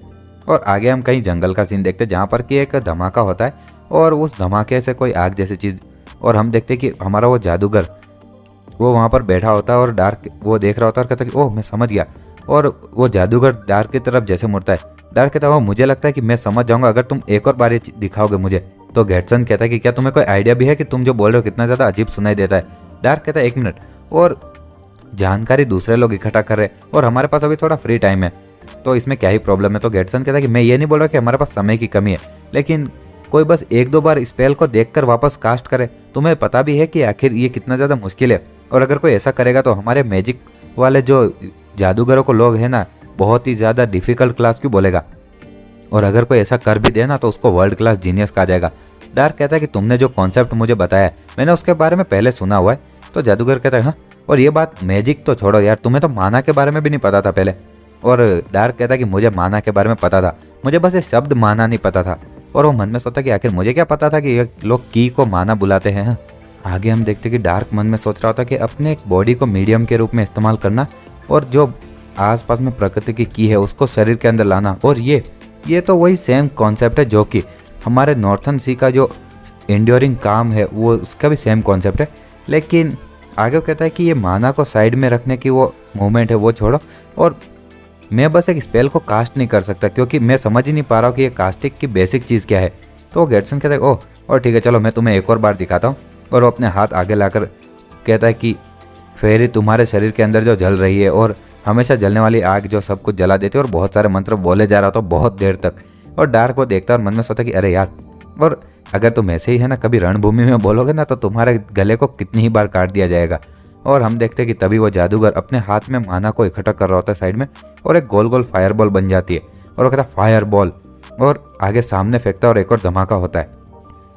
और आगे हम कहीं जंगल का सीन देखते हैं जहाँ पर कि एक धमाका होता है, और उस धमाके से कोई आग जैसी चीज़, और हम देखते हैं कि हमारा वो जादूगर वो वहाँ पर बैठा होता है और डार्क वो देख रहा होता है और कहता है कि ओह मैं समझ गया। और वो जादूगर डार्क की तरफ जैसे मुड़ता है, डार्क कहता है वो मुझे लगता है कि मैं समझ जाऊंगा अगर तुम एक और बार ये दिखाओगे मुझे। तो गेटसन कहता है कि क्या तुम्हें कोई आइडिया भी है कि तुम जो बोल रहे हो कितना ज़्यादा अजीब सुनाई देता है? डार्क कहता है 1 मिनट, और जानकारी दूसरे लोग इकट्ठा कर रहे हैं और हमारे पास अभी थोड़ा फ्री टाइम है, तो इसमें क्या ही प्रॉब्लम है? तो गेटसन कहता है कि मैं ये नहीं बोल रहा कि हमारे पास समय की कमी है, लेकिन कोई बस 1-2 बार स्पेल को देखकर वापस कास्ट करे। तुम्हें पता भी है कि आखिर ये कितना ज़्यादा मुश्किल है, और अगर कोई ऐसा करेगा तो हमारे मैजिक वाले जो जादूगरों को लोग हैं ना, बहुत ही ज़्यादा डिफिकल्ट क्लास क्यों बोलेगा, और अगर कोई ऐसा कर भी देना तो उसको वर्ल्ड क्लास जीनियस कहा जाएगा। डार्क कहता है कि तुमने जो कॉन्सेप्ट मुझे बताया है मैंने उसके बारे में पहले सुना हुआ है। तो जादूगर कहता है हाँ, और ये बात मैजिक तो छोड़ो यार, तुम्हें तो माना के बारे में भी नहीं पता था पहले। और डार्क कहता है कि मुझे माना के बारे में पता था, मुझे बस ये शब्द माना नहीं पता था। और वो मन में सोचता कि आखिर मुझे क्या पता था कि ये लोग की को माना बुलाते हैं। आगे हम देखते कि डार्क मन में सोच रहा होता कि अपने एक बॉडी को मीडियम के रूप में इस्तेमाल करना, और जो आसपास में प्रकृति की है उसको शरीर के अंदर लाना। और ये तो वही सेम कॉन्सेप्ट है जो कि हमारे नॉर्थन सी का जो इंड्योरिंग काम है वो उसका भी सेम कॉन्सेप्ट है। लेकिन आगे वो कहता है कि ये माना को साइड में रखने की वो मूवमेंट है वो छोड़ो, और मैं बस एक स्पेल को कास्ट नहीं कर सकता क्योंकि मैं समझ ही नहीं पा रहा हूँ कि ये कास्टिंग की बेसिक चीज़ क्या है। तो गेटसन कहता है ओह, और ठीक है चलो मैं तुम्हें एक और बार दिखाता हूँ। और वो अपने हाथ आगे लाकर कहता है कि फेरी तुम्हारे शरीर के अंदर जो जल रही है, और हमेशा जलने वाली आग जो सब कुछ जला देती है, और बहुत सारे मंत्र बोले जा रहा था बहुत देर तक। और डार्क को देखता और मन में सोचता कि अरे यार, और अगर तुम ऐसे ही है ना कभी रणभूमि में बोलोगे ना तो तुम्हारे गले को कितनी ही बार काट दिया जाएगा। और हम देखते हैं कि तभी वो जादूगर अपने हाथ में माना को इकट्ठा कर रहा होता है साइड में, और एक गोल गोल फायर बॉल बन जाती है, और वो कहता है फायर बॉल, और आगे सामने फेंकता है और एक और धमाका होता है।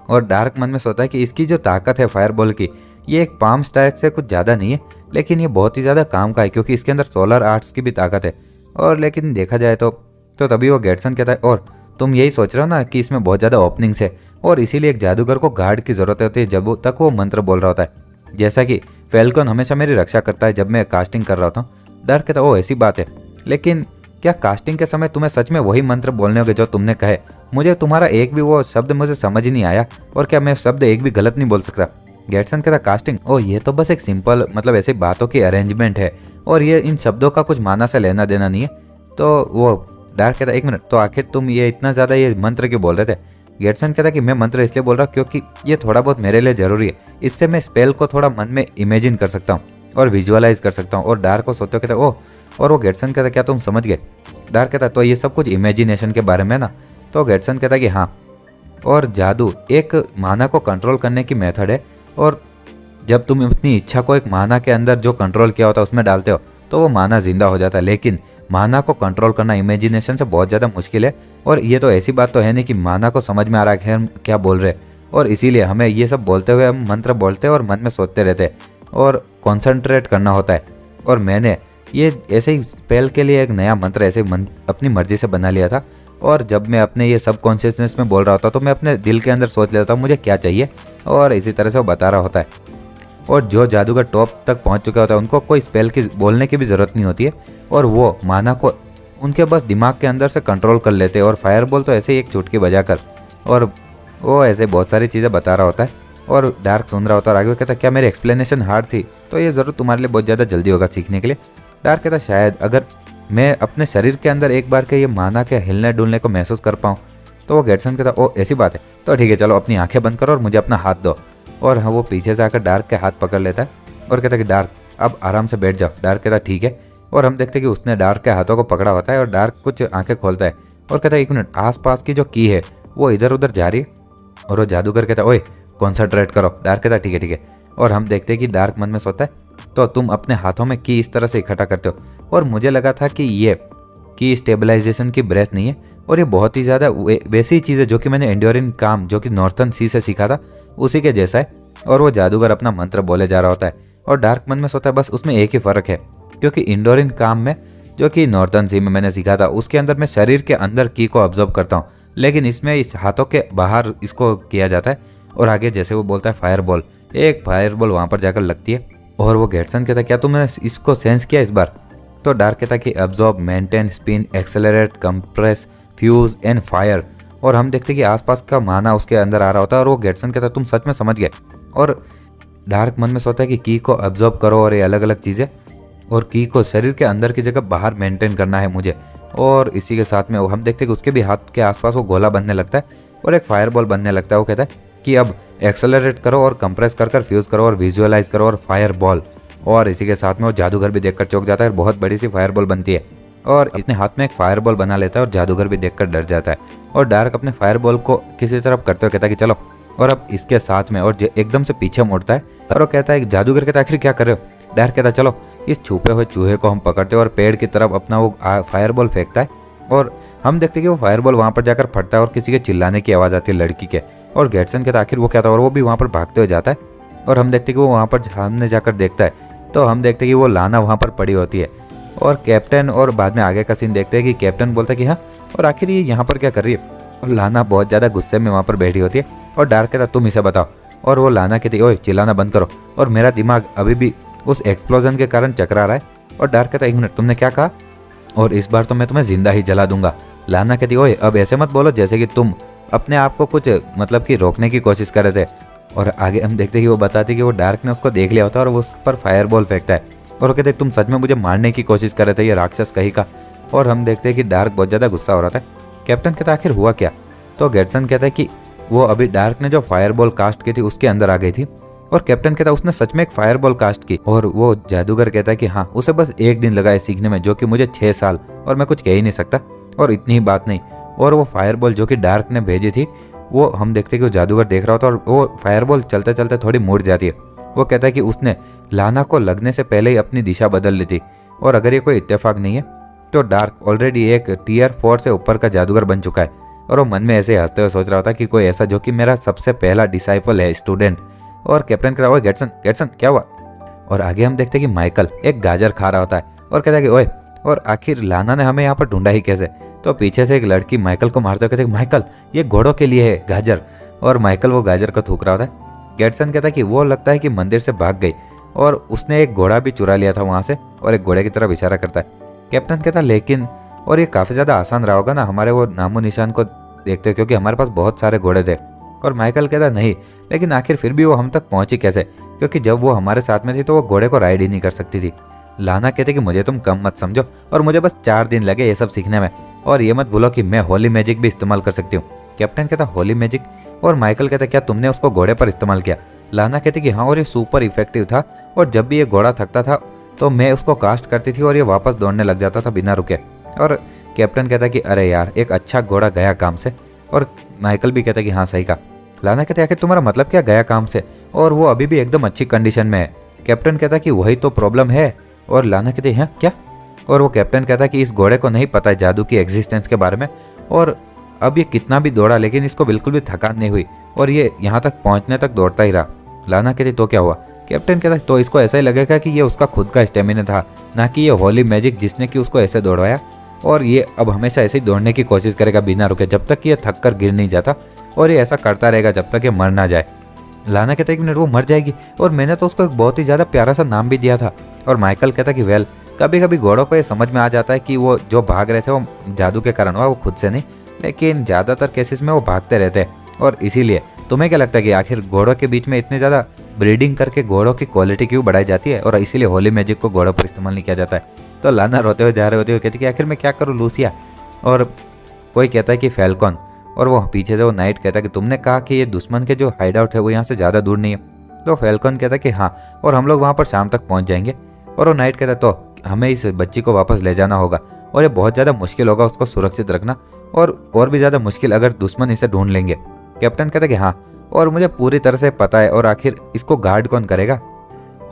और डार्क मन में सोचता है कि इसकी जो ताकत है फायर बॉल की, ये एक पाम स्ट्राइक से कुछ ज़्यादा नहीं है, लेकिन ये बहुत ही ज़्यादा काम का है क्योंकि इसके अंदर सोलर आर्ट्स की भी ताकत है। और लेकिन देखा जाए तो तभी वो गेटसन कहता है और तुम यही सोच रहे हो ना कि इसमें बहुत ज़्यादा ओपनिंग्स है, और इसीलिए एक जादूगर को गार्ड की ज़रूरत होती है जब तक वो मंत्र बोल रहा होता है। जैसा कि फैल्कन हमेशा मेरी रक्षा करता है जब मैं कास्टिंग कर रहा होता हूँ। डार्क कहता है ओ ऐसी बात है, लेकिन क्या कास्टिंग के समय तुम्हें सच में वही मंत्र बोलने होंगे जो तुमने कहे? मुझे तुम्हारा एक भी वो शब्द मुझे समझ ही नहीं आया, और क्या मैं शब्द एक भी गलत नहीं बोल सकता? गेटसन कहता कास्टिंग, ओ ये तो बस एक सिंपल मतलब ऐसी बातों की अरेंजमेंट है, और ये इन शब्दों का कुछ माना से लेना देना नहीं है। तो वो डार्क कहता 1 मिनट, तो आखिर तुम ये इतना ज़्यादा ये मंत्र क्यों बोल रहे थे? गेटसन कहता कि मैं मंत्र इसलिए बोल रहा हूँ क्योंकि ये थोड़ा बहुत मेरे लिए ज़रूरी है, इससे मैं स्पेल को थोड़ा मन में इमेजिन कर सकता हूँ और विजुअलाइज कर सकता हूँ। और डार्क को सोते कहता ओह, और वो गेटसन कहता क्या तुम समझ गए? डार्क कहता तो ये सब कुछ इमेजिनेशन के बारे में ना? तो गेटसन कहता कि हाँ, और जादू एक माना को कंट्रोल करने की मेथड है, और जब तुम अपनी इच्छा को एक माना के अंदर जो कंट्रोल किया होता है उसमें डालते हो तो वो माना जिंदा हो जाता है। लेकिन माना को कंट्रोल करना इमेजिनेशन से बहुत ज़्यादा मुश्किल है, और ये तो ऐसी बात तो है नहीं कि माना को समझ में आ रहा है कि हम क्या बोल रहे हैं, और इसीलिए हमें ये सब बोलते हुए हम मंत्र बोलते हैं और मन में सोचते रहते हैं और कॉन्सेंट्रेट करना होता है। और मैंने ये ऐसे ही स्पेल के लिए एक नया मंत्र ऐसे अपनी मर्जी से बना लिया था, और जब मैं अपने ये सब कॉन्शियसनेस में बोल रहा होता तो मैं अपने दिल के अंदर सोच लेता हूँ मुझे क्या चाहिए, और इसी तरह से वो बता रहा होता है। और जो जादूगर टॉप तक पहुंच चुका होता है उनको कोई स्पेल की बोलने की भी ज़रूरत नहीं होती है, और वो माना को उनके बस दिमाग के अंदर से कंट्रोल कर लेते हैं। और फायर बॉल तो ऐसे ही एक चुटकी बजाकर, और वो ऐसे बहुत सारी चीज़ें बता रहा होता है, और डार्क सुन रहा होता है। और आगे कहता क्या मेरी एक्सप्लेनेशन हार्ड थी? तो ये ज़रूर तुम्हारे लिए बहुत ज़्यादा जल्दी होगा सीखने के लिए। डार्क कहता शायद अगर मैं अपने शरीर के अंदर एक बार के ये माना के हिलने डुलने को महसूस कर पाऊँ। तो वो गेटसन कहता ओ ऐसी बात है, तो ठीक है चलो अपनी आंखें बंद करो और मुझे अपना हाथ दो। और हाँ, वो पीछे से आकर डार्क के हाथ पकड़ लेता है और कहता है कि डार्क अब आराम से बैठ जाओ। डार्क कहता ठीक है, और हम देखते हैं कि उसने डार्क के हाथों को पकड़ा होता है, और डार्क कुछ आंखें खोलता है और कहता है 1 मिनट, आसपास की जो की है वो इधर उधर जा रही है। और वो जादूगर कहता है ओए कॉन्सेंट्रेट करो। डार्क कहता है ठीक है ठीक है। और हम देखते हैं कि डार्क मन में सोचता है तो तुम अपने हाथों में की इस तरह से इकट्ठा करते हो। और मुझे लगा था कि ये की स्टेबलाइजेशन की ब्रेथ नहीं है और ये बहुत ही ज़्यादा वैसी चीज़ है जो कि मैंने एंड्योरिन काम जो कि नॉर्थर्न सी से सीखा था उसी के जैसा है। और वो जादूगर अपना मंत्र बोले जा रहा होता है और डार्क मन में सोचता है बस उसमें एक ही फ़र्क है, क्योंकि इंडोरिन काम में जो कि नॉर्थर्न सी में मैंने सीखा था उसके अंदर मैं शरीर के अंदर की को ऑब्जर्व करता हूँ, लेकिन इसमें इस हाथों के बाहर इसको किया जाता है। और आगे जैसे वो बोलता है फायर बॉल, एक फायर बॉल वहाँ पर जाकर लगती है। और वो गेटसन कहता है क्या तुमने इसको सेंस किया इस बार? तो डार्क कहता है कि absorb, maintain, spin, accelerate, compress, fuse and fire. और हम देखते हैं कि आसपास का माना उसके अंदर आ रहा होता है और वो गेटसन कहता है तुम सच में समझ गए। और डार्क मन में सोचता है कि की को अब्जॉर्ब करो और ये अलग अलग चीज़ें, और की को शरीर के अंदर की जगह बाहर मेंटेन करना है मुझे। और इसी के साथ में हम देखते हैं कि उसके भी हाथ के आसपास वो गोला बनने लगता है और एक फायर बॉल बनने लगता है। वो कहता है कि अब एक्सेलरेट करो और कंप्रेस कर फ्यूज करो और विजुअलाइज करो और फायर बॉल। और इसी के साथ में वो जादूगर भी देखकर चौंक जाता है, बहुत बड़ी सी फायर बॉल बनती है और इसने हाथ में एक फायर बॉल बना लेता है और जादूगर भी देखकर डर जाता है। और डार्क अपने फायर बॉल को किसी तरफ करते हुए कहता है कि चलो, और अब इसके साथ में और एकदम से पीछे मुड़ता है और वो कहता है जादूगर कहता है आखिर क्या कर रहे हो? डार्क कहता है चलो इस छुपे हुए चूहे को हम पकड़ते हैं और पेड़ की तरफ अपना वो फायर बॉल फेंकता है। और हम देखते हैं कि वो फायर बॉल वहाँ पर जाकर फटता है और किसी के चिल्लाने की आवाज़ आती है लड़की के। और गेटसन कहता है आखिर वो क्या था, और वो भी वहाँ पर भागते हुए जाता है। और हम देखते हैं कि वो वहाँ पर सामने जाकर देखता है तो हम देखते हैं कि वो लाना वहाँ पर पड़ी होती है। और कैप्टन, और बाद में आगे का सीन देखते हैं कि कैप्टन बोलता है कि हाँ, और आखिर ये यहाँ पर क्या कर रही है? और लाना बहुत ज़्यादा गुस्से में वहाँ पर बैठी होती है और डार्क कहता तुम इसे बताओ। और वो लाना कहती ओए चिल्लाना बंद करो, और मेरा दिमाग अभी भी उस एक्सप्लोजन के कारण चकरा रहा है। और डार्क कहता एक मिनट, तुमने क्या कहा? और इस बार तो मैं तुम्हें जिंदा ही जला दूंगा। लाना कहती ओए अब ऐसे मत बोलो जैसे कि तुम अपने आप को कुछ मतलब कि रोकने की कोशिश कर रहे थे। और आगे हम देखते हैं कि वो बताती कि वो डार्क ने उसको देख लिया होता है और वो उस पर फायर बॉल फेंकता है और वो कहते तुम सच में मुझे मारने की कोशिश कर रहे थे, ये राक्षस कहीं का। और हम देखते हैं कि डार्क बहुत ज़्यादा गुस्सा हो रहा था। कैप्टन कहता आखिर हुआ क्या? तो गेटसन कहता है कि वो अभी डार्क ने जो फायर बॉल कास्ट की थी उसके अंदर आ गई थी। और कैप्टन कहता उसने सच में एक फायर बॉल कास्ट की। और वो जादूगर कहता है कि हाँ, उसे बस 1 दिन लगा है सीखने में, जो कि मुझे 6 साल, और मैं कुछ कह ही नहीं सकता। और इतनी ही बात नहीं, और वो फायर बॉल जो कि डार्क ने भेजी थी वो हम देखते हैं कि वो जादूगर देख रहा होता है और वो फायर बॉल चलते चलते थोड़ी मुड़ जाती है। वो कहता है कि उसने लाना को लगने से पहले ही अपनी दिशा बदल ली थी, और अगर ये कोई इत्तेफाक नहीं है तो डार्क ऑलरेडी एक टियर 4 से ऊपर का जादूगर बन चुका है। और वो मन में ऐसे हंसते हुए सोच रहा होता कि कोई ऐसा जो कि मेरा सबसे पहला डिसाइपल है, स्टूडेंट। और कैप्टन कहता है गेटसन गेटसन क्या हुआ? और आगे हम देखते हैं कि माइकल एक गाजर खा रहा होता है और कहता है कि ओए, और आखिर लाना ने हमें यहाँ पर ढूंढा ही कैसे? तो पीछे से एक लड़की माइकल को मारते हुए कहते हैं माइकल ये घोड़ों के लिए है गाजर। और माइकल वो गाजर को थूक रहा होता है। गेटसन कहता है कि वो लगता है कि मंदिर से भाग गई और उसने एक घोड़ा भी चुरा लिया था वहाँ से, और एक घोड़े की तरफ इशारा करता है। कैप्टन कहता है लेकिन, और ये काफ़ी ज़्यादा आसान रहा होगा ना हमारे वो नामो निशान को देखते हुए, क्योंकि हमारे पास बहुत सारे घोड़े थे। और माइकल कहता नहीं, लेकिन आखिर फिर भी वो हम तक पहुंची कैसे, क्योंकि जब वो हमारे साथ में थी तो वो घोड़े को राइड ही नहीं कर सकती थी। लाना कहते कि मुझे तुम कम मत समझो, और मुझे बस 4 दिन लगे ये सब सीखने में, और ये मत भूलो कि मैं होली मैजिक भी इस्तेमाल कर सकती हूँ। कैप्टन कहता होली मैजिक? और माइकल कहता क्या तुमने उसको घोड़े पर इस्तेमाल किया? लाना कहती कि हाँ, और ये सुपर इफेक्टिव था, और जब भी ये घोड़ा थकता था तो मैं उसको कास्ट करती थी और ये वापस दौड़ने लग जाता था बिना रुके। और कैप्टन कहता कि अरे यार, एक अच्छा घोड़ा गया काम से। और माइकल भी कहता कि हाँ सही कहा। लाना कहते आखिर तुम्हारा मतलब क्या गया काम से, और वो अभी भी एकदम अच्छी कंडीशन में है? कैप्टन कहता कि वही तो प्रॉब्लम है। और लाना कहते हैं क्या? और वो कैप्टन कहता कि इस घोड़े को नहीं पता है जादू की एग्जिस्टेंस के बारे में, और अब ये कितना भी दौड़ा लेकिन इसको बिल्कुल भी थकान नहीं हुई, और ये यहाँ तक पहुँचने तक दौड़ता ही रहा। लाना कहती तो क्या हुआ? कैप्टन कहता तो इसको ऐसा ही लगेगा कि ये उसका खुद का स्टेमिना था, ना कि ये होली मैजिक जिसने कि उसको ऐसे दौड़वाया, और ये अब हमेशा ऐसे ही दौड़ने की कोशिश करेगा बिना रुके जब तक कि ये थक कर गिर नहीं जाता, और ये ऐसा करता रहेगा जब तक ये मर ना जाए। लाना कहता है कि मिनट वो मर जाएगी, और मैंने तो उसको एक बहुत ही ज़्यादा प्यारा सा नाम भी दिया था। और माइकल कहता कि वेल, कभी कभी घोड़ों को ये समझ में आ जाता है कि वो जो भाग रहे थे वो जादू के कारण हुआ, वो खुद से नहीं, लेकिन ज़्यादातर केसेस में वो भागते रहते हैं। और इसीलिए तुम्हें क्या लगता है कि आखिर घोड़ों के बीच में इतनी ज़्यादा ब्रीडिंग करके घोड़ों की क्वालिटी क्यों बढ़ाई जाती है, और इसीलिए होली मैजिक को घोड़ों पर इस्तेमाल नहीं किया जाता है? तो लाना रोते हुए जा रहे होते हुए कहती कि आखिर मैं क्या करूँ लूसिया? और कोई कहता है कि फैल्कॉन, और वो पीछे से वो नाइट कहता है कि तुमने कहा कि ये दुश्मन के जो हाइड आउट है वो यहाँ से ज़्यादा दूर नहीं है। तो फैल्कॉन कहता है कि हाँ, और हम लोग वहाँ पर शाम तक पहुँच जाएंगे। और वो नाइट कहता है तो हमें इस बच्ची को वापस ले जाना होगा, और ये बहुत ज़्यादा मुश्किल होगा उसको सुरक्षित रखना, और भी ज़्यादा मुश्किल अगर दुश्मन इसे ढूंढ लेंगे। कैप्टन कहता है कि हाँ, और मुझे पूरी तरह से पता है, और आखिर इसको गार्ड कौन करेगा।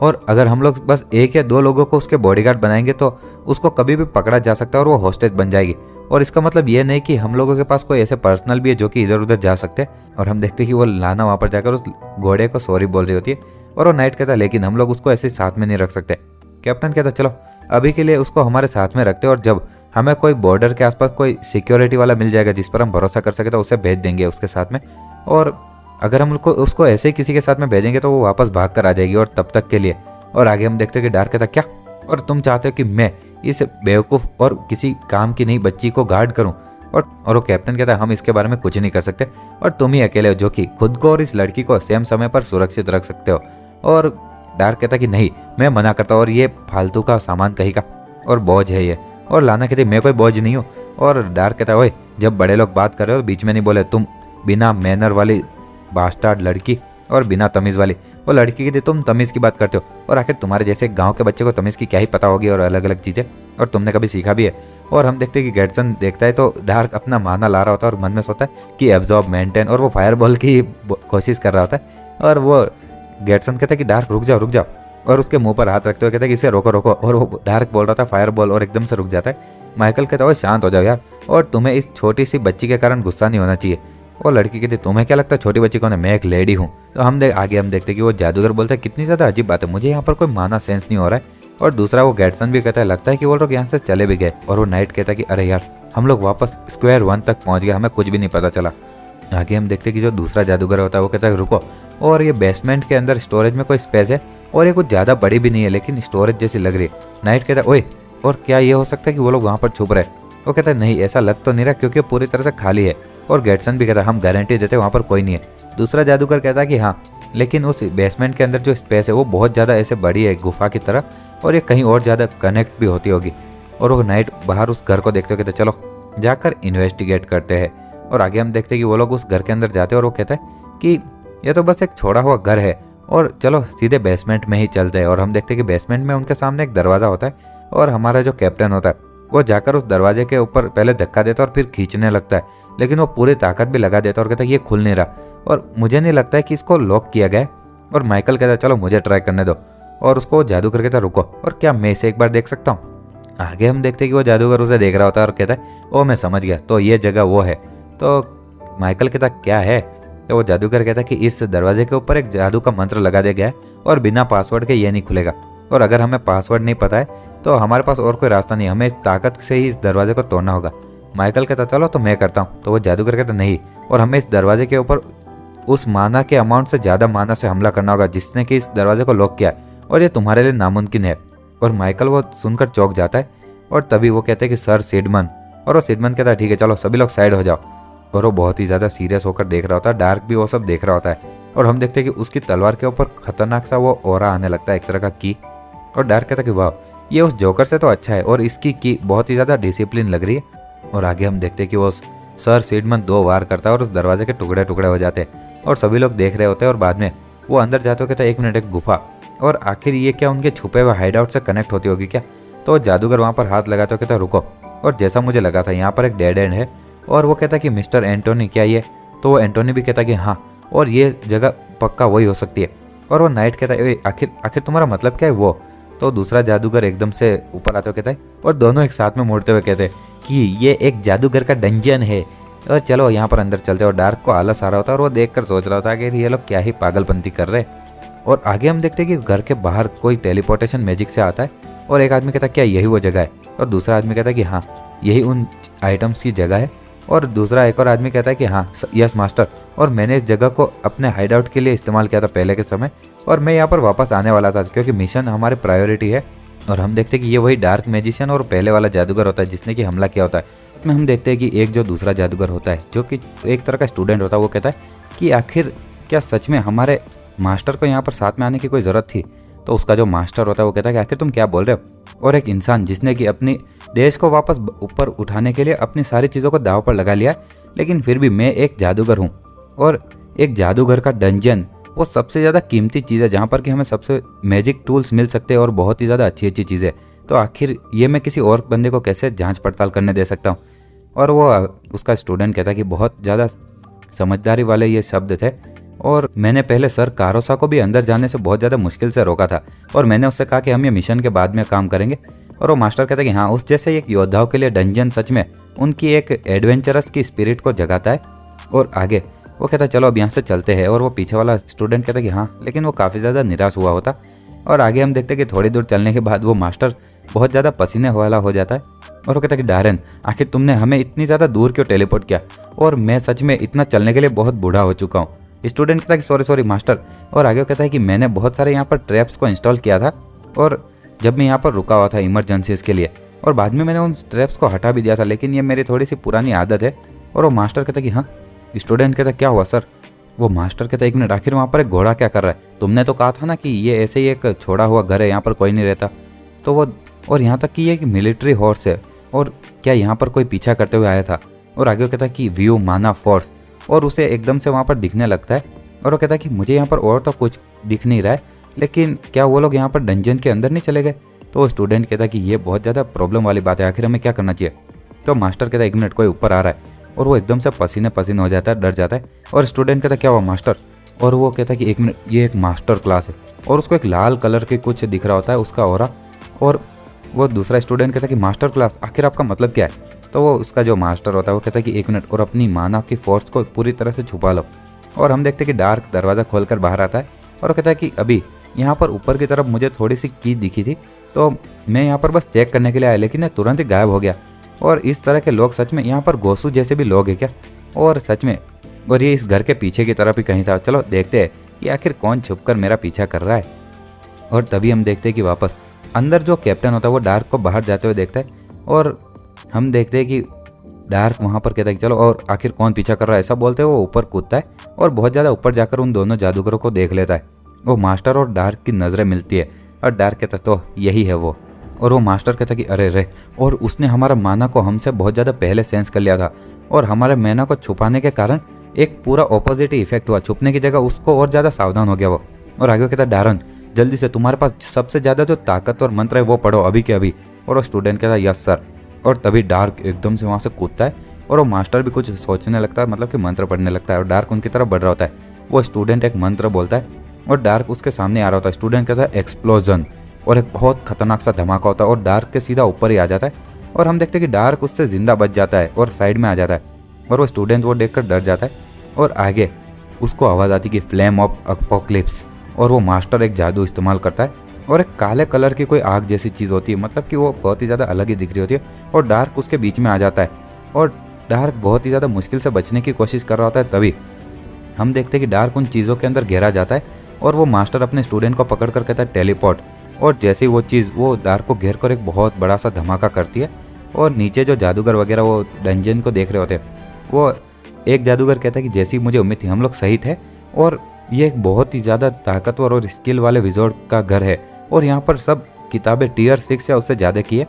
और अगर हम लोग बस 1 या 2 लोगों को उसके बॉडीगार्ड बनाएंगे तो उसको कभी भी पकड़ा जा सकता है और वो हॉस्टेज बन जाएगी। और इसका मतलब ये नहीं कि हम लोगों के पास कोई ऐसे पर्सनल भी है जो कि इधर उधर जा सकते हैं। और हम देखते हैं कि वो लाना वहाँ पर जाकर उस घोड़े को सॉरी बोल रही होती है, और वो नाइट कहता है लेकिन हम लोग उसको ऐसे साथ में नहीं रख सकते। कैप्टन कहता चलो अभी के लिए उसको हमारे साथ में रखते हैं, और जब हमें कोई बॉर्डर के आसपास कोई सिक्योरिटी वाला मिल जाएगा जिस पर हम भरोसा कर सके तो उसे भेज देंगे उसके साथ में। और अगर हम उसको ऐसे ही किसी के साथ में भेजेंगे तो वो वापस भाग कर आ जाएगी, और तब तक के लिए। और आगे हम देखते हैं कि डार्क कहता क्या, और तुम चाहते हो कि मैं इस बेवकूफ़ और किसी काम की नहीं बच्ची को गार्ड करूं। और वो कैप्टन कहता है हम इसके बारे में कुछ नहीं कर सकते, और तुम ही अकेले हो जो कि खुद को और इस लड़की को सेम समय पर सुरक्षित रख सकते हो। और डार्क कहता कि नहीं, मैं मना करता हूँ, और ये फालतू का सामान कहीं का और बोझ है ये। और लाना कहती मैं कोई बोझ नहीं हूँ। और डार्क कहता है ओए जब बड़े लोग बात कर रहे हो बीच में नहीं बोले, तुम बिना मैनर वाली बास्टार्ड लड़की और बिना तमीज़ वाली। वो लड़की की थी, तुम तमीज़ की बात करते हो, और आखिर तुम्हारे जैसे गांव के बच्चे को तमीज़ की क्या ही पता होगी और अलग अलग चीज़ें, और तुमने कभी सीखा भी है। और हम देखते हैं कि गेटसन देखता है तो डार्क अपना माना ला रहा होता है और मन में सोचता है कि एब्जॉर्ब मेंटेन, और वो फायरबॉल की कोशिश कर रहा होता है। और वो गेटसन कहता है कि डार्क रुक जाओ, और उसके मुंह पर हाथ रखते हुए कहता है कि इसे रोको, और वो डार्क बोल रहा था फायरबॉल, और एकदम से रुक जाता है। माइकल कहता है शांत हो जाओ यार, और तुम्हें इस छोटी सी बच्ची के कारण गुस्सा नहीं होना चाहिए। और लड़की कहती तुम्हें क्या लगता है छोटी बच्ची कौन है, मैं एक लेडी हूँ। तो आगे हम देखते हैं कि वो जादूगर बोलता है कितनी ज़्यादा अजीब बात है, मुझे यहाँ पर कोई माना सेंस नहीं हो रहा है। और दूसरा वो गेटसन भी कहता है लगता है कि वो लोग यहाँ से चले भी गए। और वो नाइट कहता है कि अरे यार हम लोग वापस स्क्वायर 1 तक पहुँच गए, हमें कुछ भी नहीं पता चला। आगे हम देखते हैं कि जो दूसरा जादूगर होता है वो कहता है रुको, और ये बेसमेंट के अंदर स्टोरेज में कोई स्पेस है, और ये कुछ ज़्यादा बड़ी भी नहीं है लेकिन स्टोरेज जैसी लग रही है। नाइट कहता है ओए, और क्या ये हो सकता है कि वो लोग वहाँ पर छुप रहे। वो कहता है नहीं ऐसा लग तो नहीं रहा क्योंकि पूरी तरह से खाली है। और गेटसन भी कहता है हम गारंटी देते हैं वहाँ पर कोई नहीं है। दूसरा जादूगर कहता है कि हाँ, लेकिन उस बेसमेंट के अंदर जो स्पेस है वो बहुत ज़्यादा ऐसे बड़ी है गुफा की तरह, और ये कहीं और ज़्यादा कनेक्ट भी होती होगी। और वो नाइट बाहर उस घर को देखते हुए कहते चलो जाकर इन्वेस्टिगेट करते हैं। और आगे हम देखते हैं कि वो लोग उस घर के अंदर जाते हैं, और वो कहता है कि ये तो बस एक छोड़ा हुआ घर है, और चलो सीधे बेसमेंट में ही चलते हैं। और हम देखते हैं कि बेसमेंट में उनके सामने एक दरवाज़ा होता है, और हमारा जो कैप्टन होता है वो जाकर उस दरवाजे के ऊपर पहले धक्का देता है और फिर खींचने लगता है, लेकिन वो पूरी ताकत भी लगा देता है और कहता है ये खुल नहीं रहा, और मुझे नहीं लगता है कि इसको लॉक किया गया है। और माइकल कहता है चलो मुझे ट्राई करने दो, और उसको जादूगर कहता है रुको, और क्या मैं इसे एक बार देख सकता हूँ। आगे हम देखते हैं कि वो जादूगर उसे देख रहा होता है और कहता है ओ मैं समझ गया, तो ये जगह वो है। तो माइकल कहता क्या है, तो वो जादूगर कहता है कि इस दरवाजे के ऊपर एक जादू का मंत्र लगा दिया गया है, और बिना पासवर्ड के ये नहीं खुलेगा, और अगर हमें पासवर्ड नहीं पता है तो हमारे पास और कोई रास्ता नहीं, हमें इस ताकत से ही इस दरवाजे को तोड़ना होगा। माइकल कहता चलो तो मैं करता हूँ। तो वो जादूगर कहता नहीं, और हमें इस दरवाजे के ऊपर उस माना के अमाउंट से ज़्यादा माना से हमला करना होगा जिसने कि इस दरवाजे को लॉक किया है, और ये तुम्हारे लिए नामुमकिन है। और माइकल वो सुनकर चौंक जाता है, और तभी वो कहते हैं कि सर सिडमन। और वो सिडमन कहता है ठीक है चलो सभी लोग साइड हो जाओ। और वो बहुत ही ज़्यादा सीरियस होकर देख रहा होता है, डार्क भी वो सब देख रहा होता है। और हम देखते हैं कि उसकी तलवार के ऊपर खतरनाक सा वो ऑरा आने लगता है, एक तरह का की। और डार्क कहता है कि वाह ये उस जोकर से तो अच्छा है, और इसकी की बहुत ही ज़्यादा डिसिप्लिन लग रही है। और आगे हम देखते हैं कि वो सर सिडमन 2 वार करता है और उस दरवाजे के टुकड़े टुकड़े हो जाते हैं, और सभी लोग देख रहे होते हैं। और बाद में वो अंदर जाते हो कहता है 1 मिनट एक गुफा, और आखिर ये क्या उनके छुपे हुए हाइड आउट से कनेक्ट होती होगी क्या। तो जादूगर वहाँ पर हाथ लगाते हो कहता है रुको, और जैसा मुझे लगा था यहाँ पर एक डेड एंड है। और वो कहता है कि मिस्टर एंटोनी क्या ये, तो वो एंटोनी भी कहता है कि हाँ, और ये जगह पक्का वही हो सकती है। और वो नाइट कहता है आखिर तुम्हारा मतलब क्या है वो। तो दूसरा जादूगर एकदम से ऊपर आते हुए कहता है, और दोनों एक साथ में मुड़ते हुए कहते हैं कि ये एक जादूगर का डंजन है, और चलो यहाँ पर अंदर चलते हैं। और डार्क को आलस आ रहा होता है, और वो देखकर सोच रहा होता है कि ये लोग क्या ही पागलपंती कर रहे हैं। और आगे हम देखते हैं कि घर के बाहर कोई टेलीपोर्टेशन मैजिक से आता है, और एक आदमी कहता है क्या यही वो जगह है, और दूसरा आदमी कहता है कि हाँ यही उन आइटम्स की जगह है। और दूसरा एक और आदमी कहता है कि हाँ यस मास्टर, और मैंने इस जगह को अपने हाइड आउट के लिए इस्तेमाल किया था पहले के समय, और मैं यहाँ पर वापस आने वाला था क्योंकि मिशन हमारे प्रायोरिटी है। और हम देखते हैं कि ये वही डार्क मैजिशियन और पहले वाला जादूगर होता है जिसने कि हमला किया होता है। में हम देखते हैं कि एक जो दूसरा जादूगर होता है जो कि एक तरह का स्टूडेंट होता है, वो कहता है कि आखिर क्या सच में हमारे मास्टर को यहाँ पर साथ में आने की कोई ज़रूरत थी। तो उसका जो मास्टर होता है वो कहता है कि आखिर तुम क्या बोल रहे हो। और एक इंसान जिसने कि अपनी देश को वापस ऊपर उठाने के लिए अपनी सारी चीज़ों को दाव पर लगा लिया, लेकिन फिर भी मैं एक जादूगर हूँ, और एक जादूगर का डंजन वो सबसे ज़्यादा कीमती चीज़ है जहाँ पर कि हमें सबसे मैजिक टूल्स मिल सकते हैं और बहुत ही ज़्यादा अच्छी अच्छी चीज़ें। तो आखिर ये मैं किसी और बंदे को कैसे जांच पड़ताल करने दे सकता हूँ। और वो उसका स्टूडेंट कहता है कि बहुत ज़्यादा समझदारी वाले ये शब्द थे, और मैंने पहले सर कारोसा को भी अंदर जाने से बहुत ज़्यादा मुश्किल से रोका था और मैंने उससे कहा कि हम ये मिशन के बाद में काम करेंगे। और वो मास्टर कहता है कि हाँ, उस जैसे एक योद्धाओं के लिए डंजन सच में उनकी एक एडवेंचरस की स्पिरिट को जगाता है। और आगे वो कहता है चलो अब यहाँ से चलते हैं। और वो पीछे वाला स्टूडेंट कहता है कि हाँ, लेकिन वो काफ़ी ज़्यादा निराश हुआ होता। और आगे हम देखते हैं कि थोड़ी दूर चलने के बाद वो मास्टर बहुत ज़्यादा पसीने वाला हो जाता है और वो कहता है कि डायरन, आखिर तुमने हमें इतनी ज़्यादा दूर क्यों टेलीपोर्ट किया, और मैं सच में इतना चलने के लिए बहुत बूढ़ा हो चुका हूँ। स्टूडेंट कहता है कि सॉरी सॉरी मास्टर। और आगे वो कहता है कि मैंने बहुत सारे यहाँ पर ट्रैप्स को इंस्टॉल किया था और जब मैं यहाँ पर रुका हुआ था इमरजेंसीज के लिए, और बाद में मैंने उन ट्रैप्स को हटा भी दिया था, लेकिन ये मेरी थोड़ी सी पुरानी आदत है। और वो मास्टर कहता है कि हाँ। स्टूडेंट कहता है क्या हुआ सर। वो मास्टर कहता है एक मिनट, आखिर वहाँ पर एक घोड़ा क्या कर रहा है, तुमने तो कहा था ना कि ये ऐसे ही एक छोड़ा हुआ घर है, यहाँ पर कोई नहीं रहता। तो वो और यहाँ तक कि ये एक मिलिट्री हॉर्स है, और क्या यहाँ पर कोई पीछा करते हुए आया था। और आगे वो कहता है कि व्यू माना फोर्स, और उसे एकदम से वहाँ पर दिखने लगता है। और वो कहता है कि मुझे यहाँ पर और तो कुछ दिख नहीं रहा है, लेकिन क्या वो लोग यहाँ पर डंजन के अंदर नहीं चले गए। तो वो स्टूडेंट कहता है कि ये बहुत ज़्यादा प्रॉब्लम वाली बात है, आखिर हमें क्या करना चाहिए। तो मास्टर कहता है एक मिनट, कोई ऊपर आ रहा है। और वो एकदम से पसीने पसीने हो जाता है, डर जाता है। और स्टूडेंट कहता है क्या हुआ मास्टर। और वो कहता है कि एक मिनट, ये एक मास्टर क्लास है, और उसको एक लाल कलर के कुछ दिख रहा होता है उसका ऑरा। और वो दूसरा स्टूडेंट कहता है कि मास्टर क्लास, आखिर आपका मतलब क्या है। तो वो उसका जो मास्टर होता है वो कहता है कि एक मिनट, और अपनी माना की फोर्स को पूरी तरह से छुपा लो। और हम देखते हैं कि डार्क दरवाज़ा खोलकर बाहर आता है और वो कहता है कि अभी यहाँ पर ऊपर की तरफ मुझे थोड़ी सी की दिखी थी, तो मैं यहाँ पर बस चेक करने के लिए आया, लेकिन ये तुरंत ही गायब हो गया। और इस तरह के लोग सच में यहाँ पर गोसू जैसे भी लोग हैं क्या, और सच में, और ये इस घर के पीछे की तरफ ही कहीं था। चलो देखते हैं कि आखिर कौन छुपकर मेरा पीछा कर रहा है। और तभी हम देखते हैं कि वापस अंदर जो कैप्टन होता है वो डार्क को बाहर जाते हुए देखता है, और हम देखते हैं कि डार्क वहाँ पर कहता है कि चलो, और आखिर कौन पीछा कर रहा है, ऐसा बोलते हुए वो ऊपर कूदता है और बहुत ज़्यादा ऊपर जाकर उन दोनों जादूगरों को देख लेता है। वो मास्टर और डार्क की नज़रें मिलती है और डार्क कहता है तो यही है वो। और वो मास्टर कहता है कि अरे रे, और उसने हमारा माना को हमसे बहुत ज़्यादा पहले सेंस कर लिया था, और हमारे मैना को छुपाने के कारण एक पूरा ऑपोजिट इफेक्ट हुआ, छुपने की जगह उसको और ज़्यादा सावधान हो गया वो। और आगे कहता है डारन, जल्दी से तुम्हारे पास सबसे ज़्यादा जो ताकतवर मंत्र है वो पढ़ो अभी के अभी। और वो स्टूडेंट कहता है यस सर। और तभी डार्क एकदम से वहाँ से कूदता है और वो मास्टर भी कुछ सोचने लगता है, मतलब कि मंत्र पढ़ने लगता है, और डार्क उनकी तरफ बढ़ रहा होता है। वो स्टूडेंट एक मंत्र बोलता है और डार्क उसके सामने आ रहा होता है। स्टूडेंट कहता है एक्सप्लोजन, और एक बहुत खतरनाक सा धमाका होता है और डार्क के सीधा ऊपर ही आ जाता है। और हम देखते हैं कि डार्क उससे जिंदा बच जाता है और साइड में आ जाता है, और वो स्टूडेंट वो देखकर डर जाता है। और आगे उसको आवाज़ आती है कि फ्लेम ऑफ अपोक्लिप्स, और वो मास्टर एक जादू इस्तेमाल करता है और एक काले कलर की कोई आग जैसी चीज़ होती है, मतलब कि वो बहुत ही ज़्यादा अलग ही दिख रही होती है, और डार्क उसके बीच में आ जाता है और डार्क बहुत ही ज़्यादा मुश्किल से बचने की कोशिश कर रहा होता है। तभी हम देखते हैं कि डार्क उन चीज़ों के अंदर घेरा जाता है और वो मास्टर अपने स्टूडेंट को पकड़ कर कहता है टेलीपोर्ट, और जैसे ही वो चीज़ वो डार्क को घेर कर एक बहुत बड़ा सा धमाका करती है, और नीचे जो जादूगर वगैरह वो डंजन को देख रहे होते हैं, वो एक जादूगर कहता है कि जैसी मुझे उम्मीद थी, हम लोग सही थे, और ये एक बहुत ही ज़्यादा ताकतवर और स्किल वाले विजोर्ड का घर है, और यहाँ पर सब किताबें टियर 6 या उससे ज़्यादा की है।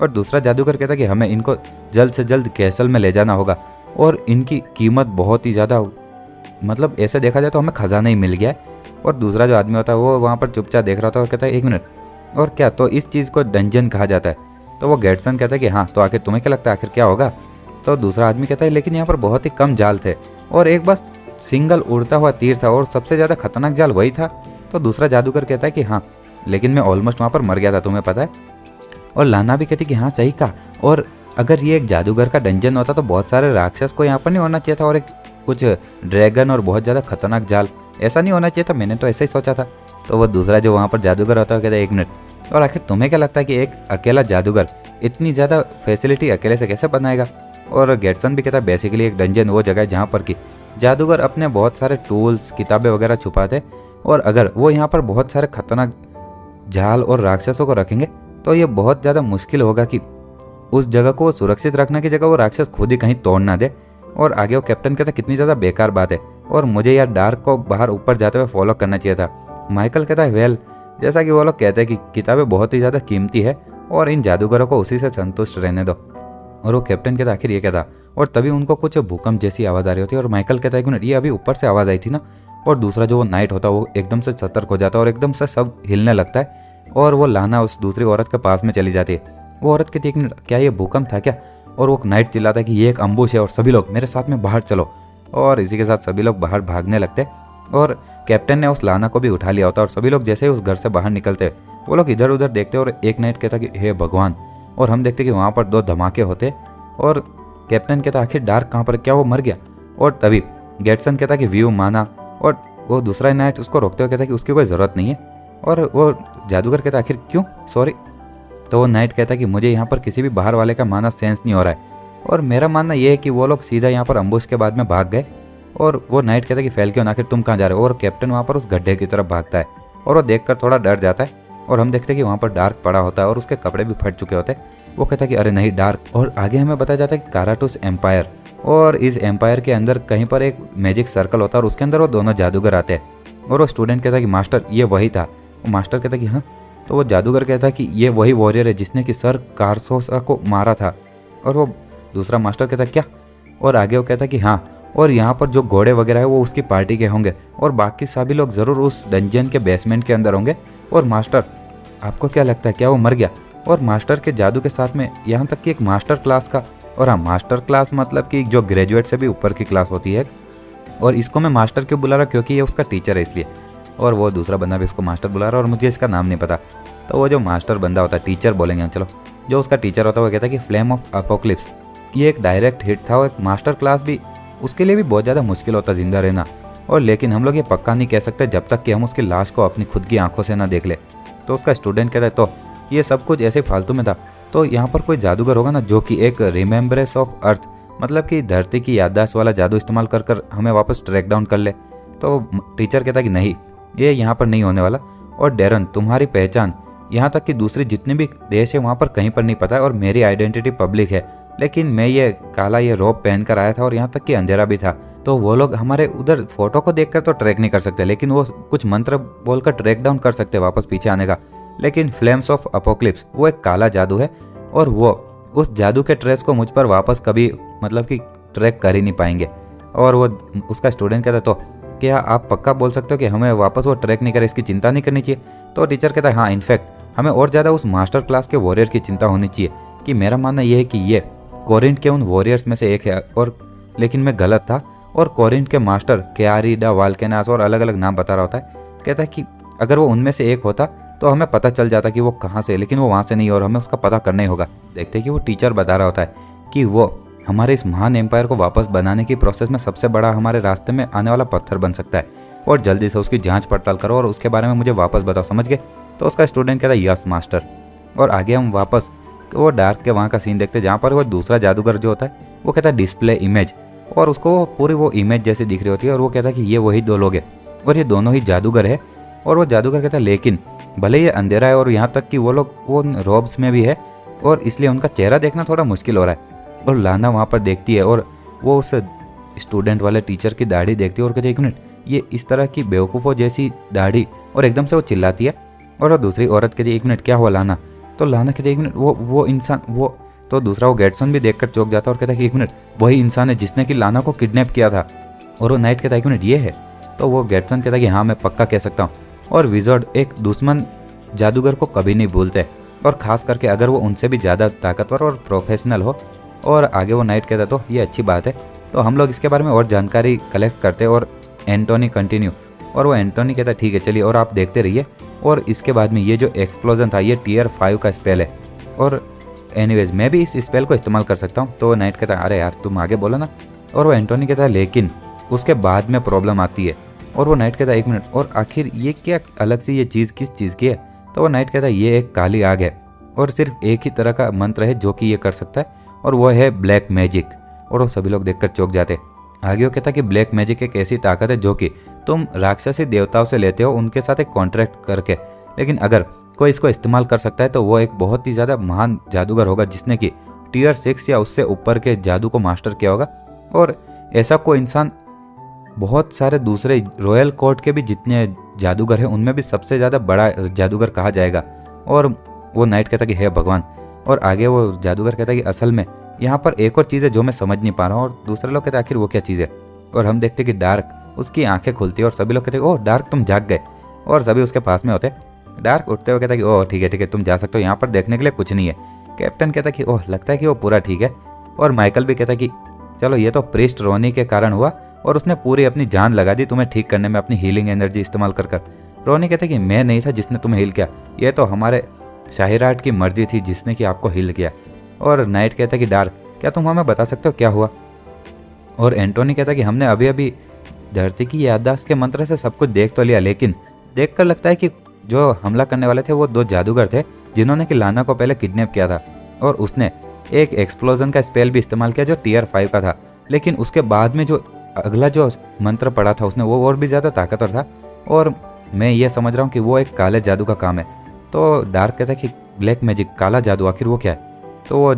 और दूसरा जादूगर कहता है कि हमें इनको जल्द से जल्द कैसल में ले जाना होगा, और इनकी कीमत बहुत ही ज़्यादा, मतलब ऐसे देखा जाए तो हमें खजाना ही मिल गया है। और दूसरा जो आदमी होता है वो वहाँ पर चुपचाप देख रहा था और कहता है एक मिनट, और क्या, तो इस चीज़ को डंजन कहा जाता है। तो वो गेटसन कहता है कि हाँ, तो आखिर तुम्हें क्या लगता है आखिर क्या होगा। तो दूसरा आदमी कहता है लेकिन यहाँ पर बहुत ही कम जाल थे और एक बस सिंगल उड़ता हुआ तीर था, और सबसे ज़्यादा खतरनाक जाल वही था। तो दूसरा जादूगर कहता है कि हाँ, लेकिन मैं ऑलमोस्ट वहाँ पर मर गया था, तुम्हें पता है। और लाना भी कहती कि हाँ सही कहा, और अगर ये एक जादूगर का डंजन होता तो बहुत सारे राक्षस को यहाँ पर नहीं होना चाहिए था, और एक कुछ ड्रैगन और बहुत ज़्यादा खतरनाक जाल, ऐसा नहीं होना चाहिए था, मैंने तो ऐसा ही सोचा था। तो वो दूसरा जो वहाँ पर जादूगर होता है कहता है एक मिनट, और आखिर तुम्हें क्या लगता है कि एक अकेला जादूगर इतनी ज़्यादा फैसिलिटी अकेले से कैसे बनाएगा। और गेटसन भी कहता है बेसिकली एक डंजन वो जगह है जहाँ पर कि जादूगर अपने बहुत सारे टूल्स किताबें वगैरह छुपाते, और अगर वो यहाँ पर बहुत सारे खतरनाक जाल और राक्षसों को रखेंगे तो ये बहुत ज़्यादा मुश्किल होगा कि उस जगह को सुरक्षित रखने की जगह वो राक्षस खुद ही कहीं तोड़ ना दे। और आगे वो कैप्टन कहता कितनी ज़्यादा बेकार बात है, और मुझे यार डार्क को बाहर ऊपर जाते हुए फॉलो करना चाहिए था। माइकल कहता है वेल, जैसा कि वो लोग कहते हैं कि किताबें बहुत ही ज़्यादा कीमती है और इन जादूगरों को उसी से संतुष्ट रहने दो। और वो कैप्टन कहता आखिर ये क्या था। और तभी उनको कुछ भूकंप जैसी आवाज़ आ रही होती है, और माइकल कहता है एक मिनट, ये अभी ऊपर से आवाज़ आई थी ना। और दूसरा जो वो नाइट होता है वो एकदम से सतर्क हो जाता है और एकदम से सब हिलने लगता है, और वो लाना उस दूसरी औरत के पास में चली जाती है। वो औरत कहती है एक मिनट, क्या ये भूकंप था क्या। और वो नाइट चिल्लाता है कि ये एक अम्बुश है और सभी लोग मेरे साथ में बाहर चलो। और इसी के साथ सभी लोग बाहर भागने लगते हैं, और कैप्टन ने उस लाना को भी उठा लिया होता और सभी लोग जैसे ही उस घर से बाहर निकलते वो लोग इधर उधर देखते और एक नाइट कहता कि हे भगवान। और हम देखते कि वहाँ पर 2 धमाके होते और कैप्टन कहता आखिर डार्क कहाँ पर, क्या वो मर गया। और तभी गेटसन कहता कि व्यू माना और वो दूसरा नाइट उसको रोकते हुए कहता कि उसकी कोई ज़रूरत नहीं है। और वो जादूगर कहता आखिर क्यों, सॉरी। तो वो नाइट कहता कि मुझे यहाँ पर किसी भी बाहर वाले का मानना सेंस नहीं हो रहा है और मेरा मानना ये है कि वो लोग सीधा यहाँ पर अम्बुश के बाद में भाग गए। और वो नाइट कहता कि फैल्कन आखिर तुम कहाँ जा रहे हो। और कैप्टन वहाँ पर उस गड्ढे की तरफ भागता है और वो देखकर थोड़ा डर जाता है। और हम देखते हैं कि वहाँ पर डार्क पड़ा होता है और उसके कपड़े भी फट चुके होते हैं। वो कहता है कि अरे नहीं डार्क। और आगे हमें बताया जाता है कि काराटूस एम्पायर, और इस एम्पायर के अंदर कहीं पर एक मैजिक सर्कल होता है और उसके अंदर वो दोनों जादूगर आते हैं। और वो स्टूडेंट कहता है कि मास्टर ये वही था। वो मास्टर कहता है कि हाँ। तो वो जादूगर कहता है कि ये वही वॉरियर है जिसने कि सर कारसोसा को मारा था। और वो दूसरा मास्टर कहता है क्या। और आगे वो कहता है कि हाँ, और यहाँ पर जो घोड़े वगैरह है वो उसकी पार्टी के होंगे और बाकी सभी लोग ज़रूर उस डंजन के बेसमेंट के अंदर होंगे। और मास्टर आपको क्या लगता है क्या वो मर गया। और मास्टर के जादू के साथ में यहाँ तक कि एक मास्टर क्लास का, और हाँ मास्टर क्लास मतलब कि जो ग्रेजुएट से भी ऊपर की क्लास होती है। और इसको मैं मास्टर क्यों बुला रहा क्योंकि ये उसका टीचर है इसलिए। और वो दूसरा बंदा भी इसको मास्टर बुला रहा है और मुझे इसका नाम नहीं पता। तो वो जो मास्टर बंदा होता है, टीचर बोलेंगे चलो, जो उसका टीचर होता है वो कहता है कि फ्लेम ऑफ अपोक्लिप्स ये एक डायरेक्ट हिट था और एक मास्टर क्लास भी उसके लिए भी बहुत ज़्यादा मुश्किल होता जिंदा रहना। और लेकिन हम लोग ये पक्का नहीं कह सकते जब तक कि हम उसकी लाश को अपनी खुद की आंखों से ना देख ले। तो उसका स्टूडेंट कहता है तो ये सब कुछ ऐसे फालतू में था, तो यहाँ पर कोई जादूगर होगा ना जो कि एक रिमेम्बरेंस ऑफ अर्थ मतलब कि धरती की याददाश्त वाला जादू इस्तेमाल कर कर हमें वापस ट्रैक डाउन कर ले। तो टीचर कहता है कि नहीं ये यहाँ पर नहीं होने वाला। और डेरन तुम्हारी पहचान यहाँ तक कि दूसरी जितने भी देश है वहाँ पर कहीं पर नहीं पता है और मेरी आइडेंटिटी पब्लिक है, लेकिन मैं ये काला ये रोब पहन कर आया था और यहाँ तक कि अंधेरा भी था। तो वो लोग हमारे उधर फोटो को देखकर तो ट्रैक नहीं कर सकते, लेकिन वो कुछ मंत्र बोलकर ट्रैक डाउन कर सकते वापस पीछे आने का। लेकिन फ्लेम्स ऑफ अपोक्लिप्स वो एक काला जादू है और वो उस जादू के ट्रेस को मुझ पर वापस कभी मतलब कि ट्रैक कर ही नहीं पाएंगे। और वो उसका स्टूडेंट कहता है तो क्या आप पक्का बोल सकते हो कि हमें वापस वो ट्रैक नहीं करे, इसकी चिंता नहीं करनी चाहिए। तो टीचर कहता है हाँ इनफैक्ट हमें और ज़्यादा उस मास्टर क्लास के वॉरियर की चिंता होनी चाहिए कि मेरा मानना यह है कि ये कोरिंथ के उन वॉरियर्स में से एक है। और लेकिन मैं गलत था और कोरिंथ के मास्टर क्यारिडा वाल्केनास और अलग अलग नाम बता रहा होता है। कहता है कि अगर वो उनमें से एक होता तो हमें पता चल जाता कि वो कहाँ से, लेकिन वो वहाँ से नहीं और हमें उसका पता करना ही होगा। देखते हैं कि वो टीचर बता रहा होता है कि वो हमारे इस महान एम्पायर को वापस बनाने की प्रोसेस में सबसे बड़ा हमारे रास्ते में आने वाला पत्थर बन सकता है और जल्दी से उसकी जांच पड़ताल करो और उसके बारे में मुझे वापस बताओ, समझ गए। तो उसका स्टूडेंट कहता है यस मास्टर। और आगे हम वापस वो डार्क के वहाँ का सीन देखते हैं जहाँ पर वो दूसरा जादूगर जो होता है वो कहता है डिस्प्ले इमेज, और उसको पूरी वो इमेज जैसी दिख रही होती है और वो कहता है कि ये वही 2 लोग हैं और ये दोनों ही जादूगर है। और वो जादूगर कहता है लेकिन भले ये अंधेरा है और यहाँ तक कि वो लोग वो रोब्स में भी है और इसलिए उनका चेहरा देखना थोड़ा मुश्किल हो रहा है। और लाना वहाँ पर देखती है और वो उस स्टूडेंट वाले टीचर की दाढ़ी देखती है और कहती है 1 मिनट ये इस तरह की बेवकूफ़ों जैसी दाढ़ी, और एकदम से वो चिल्लाती है। और वो दूसरी औरत कहती है 1 मिनट क्या हुआ लाना। तो लाना कहती है 1 मिनट वो इंसान वो, तो दूसरा वो गेटसन भी देखकर चौंक जाता है और कहता है कि 1 मिनट वही इंसान है जिसने कि लाना को किडनैप किया था। और वो नाइट कहता है 1 मिनट ये है। तो वो गेटसन कहता है कि हाँ मैं पक्का कह सकता हूँ। और विज़ार्ड एक दुश्मन जादूगर को कभी नहीं भूलते, और ख़ास करके अगर वो उनसे भी ज़्यादा ताकतवर और प्रोफेशनल हो। और आगे वो नाइट कहता तो ये अच्छी बात है, तो हम लोग इसके बारे में और जानकारी कलेक्ट करते और एंटोनी कंटिन्यू। और वो एंटोनी कहता ठीक है चलिए और आप देखते रहिए। और इसके बाद में ये जो एक्सप्लोजन था ये टियर 5 का स्पेल है और एनीवेज मैं भी इस स्पेल को इस्तेमाल कर सकता हूँ। तो वो नाइट कहता है अरे यार तुम आगे बोलो ना। और वो एंटोनी कहता है लेकिन उसके बाद में प्रॉब्लम आती है। और वो नाइट कहता है 1 मिनट और आखिर ये क्या अलग से ये चीज़ किस चीज़ की है। तो वो नाइट कहता है ये एक काली आग है और सिर्फ एक ही तरह का मंत्र है जो कि ये कर सकता है और वो है ब्लैक मैजिक। और वो सभी लोग देखकर चौंक जाते। आगे वो कहता है कि ब्लैक मैजिक एक ऐसी ताकत है जो कि तुम राक्षसी देवताओं से लेते हो उनके साथ एक कॉन्ट्रैक्ट करके, लेकिन अगर कोई इसको इस्तेमाल कर सकता है तो वो एक बहुत ही ज़्यादा महान जादूगर होगा जिसने कि टियर 6 या उससे ऊपर के जादू को मास्टर किया होगा। और ऐसा कोई इंसान बहुत सारे दूसरे रॉयल कोर्ट के भी जितने जादूगर हैं उनमें भी सबसे ज़्यादा बड़ा जादूगर कहा जाएगा। और वो नाइट कहता कि हे भगवान। और आगे वो जादूगर कहता है कि असल में यहाँ पर एक और चीज़ है जो मैं समझ नहीं पा रहा हूँ। और दूसरे लोग कहते हैं आखिर वो क्या चीज़ है। और हम देखते कि डार्क उसकी आंखें खुलती है और सभी लोग कहते हैं ओह डार्क तुम जाग गए। और सभी उसके पास में होते। डार्क उठते हुए कहता है कि ओह ठीक है तुम जा सकते हो, यहाँ पर देखने के लिए कुछ नहीं है। कैप्टन कहता है कि ओह लगता है कि वो पूरा ठीक है। और माइकल भी कहता है कि चलो ये तो प्रीस्ट रोनी के कारण हुआ और उसने पूरी अपनी जान लगा दी तुम्हें ठीक करने में, अपनी हीलिंग एनर्जी इस्तेमाल कर कर। रोनी कहते कि मैं नहीं था जिसने तुम्हें हील किया, ये तो हमारे शाहिराट की मर्जी थी जिसने कि आपको हील किया। और नाइट कहता कि डार्क क्या तुम हमें बता सकते हो क्या हुआ? और एंटोनी कहता कि हमने अभी अभी धरती की याददाश्त के मंत्र से सब कुछ देख तो लिया, लेकिन देखकर लगता है कि जो हमला करने वाले थे वो 2 जादूगर थे जिन्होंने कि लाना को पहले किडनैप किया था, और उसने एक एक्सप्लोजन का स्पेल भी इस्तेमाल किया जो टीयर 5 का था। लेकिन उसके बाद में जो अगला जो मंत्र पड़ा था उसने वो और भी ज़्यादा ताकतवर था, और मैं ये समझ रहा हूँ कि वो एक काले जादू का काम है। तो डार्क कहता है कि ब्लैक मैजिक, काला जादू, आखिर वो क्या है? तो वो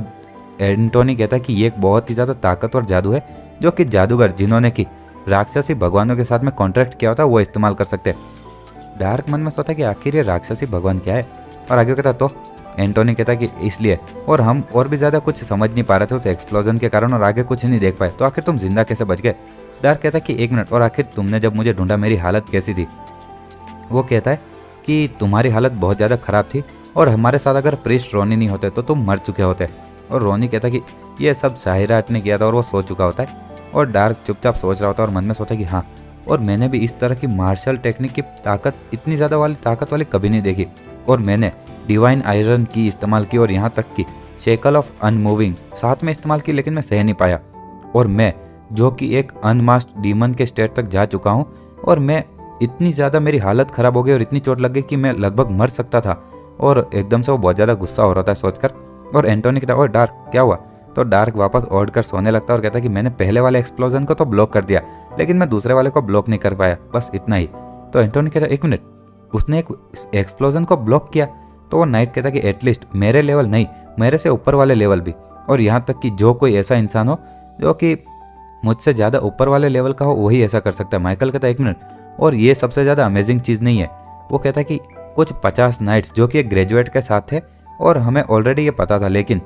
एंटोनी कहता है कि ये एक बहुत ही ज़्यादा ताकतवर जादू है जो कि जादूगर जिन्होंने कि राक्षसी भगवानों के साथ में कॉन्ट्रैक्ट किया होता वो इस्तेमाल कर सकते हैं। डार्क मन में सोचता है कि आखिर ये राक्षसी भगवान क्या है, और आगे कहता तो एंटोनी कहता है कि इसलिए, और हम और भी ज़्यादा कुछ समझ नहीं पा रहे थे उस एक्सप्लोजन के कारण और आगे कुछ नहीं देख पाए, तो आखिर तुम जिंदा कैसे बच गए? डार्क कहता है कि 1 मिनट, और आखिर तुमने जब मुझे ढूंढा मेरी हालत कैसी थी? वो कहता है कि तुम्हारी हालत बहुत ज़्यादा ख़राब थी और हमारे साथ अगर प्रीस्ट रोनी नहीं होते तो तुम मर चुके होते। और रोनी कहता कि ये सब शाहिराट ने किया था और वो सो चुका होता है। और डार्क चुपचाप सोच रहा होता है और मन में सोचता है कि हाँ, और मैंने भी इस तरह की मार्शल टेक्निक की ताकत, इतनी ज़्यादा वाली ताकत वाली कभी नहीं देखी। और मैंने डिवाइन आयरन की इस्तेमाल की और यहाँ तक कि शेकल ऑफ अनमूविंग साथ में इस्तेमाल की, लेकिन मैं सह नहीं पाया। और मैं जो कि एक अनमास्क्ड डीमन के स्टेट तक जा चुका हूँ, और मैं इतनी ज़्यादा मेरी हालत ख़राब हो गई और इतनी चोट लग गई कि मैं लगभग मर सकता था। और एकदम से वो बहुत ज़्यादा गुस्सा हो रहा था सोचकर। और एंटोनी कहता है और डार्क क्या हुआ? तो डार्क वापस ओढ़ कर सोने लगता है और कहता है कि मैंने पहले वाले एक्सप्लोजन को तो ब्लॉक कर दिया, लेकिन मैं दूसरे वाले को ब्लॉक नहीं कर पाया, बस इतना ही। तो एंटोनी कहता है 1 मिनट, उसने एक एक्सप्लोजन को ब्लॉक किया? तो वो नाइट कहता है कि एटलीस्ट मेरे लेवल नहीं, मेरे से ऊपर वाले लेवल भी, और यहाँ तक कि जो कोई ऐसा इंसान हो जो कि मुझसे ज़्यादा ऊपर वाले लेवल का हो वही ऐसा कर सकता है। माइकल कहता है 1 मिनट, और ये सबसे ज़्यादा अमेजिंग चीज़ नहीं है। वो कहता है कि कुछ 50 नाइट्स जो कि एक ग्रेजुएट के साथ थे और हमें ऑलरेडी ये पता था, लेकिन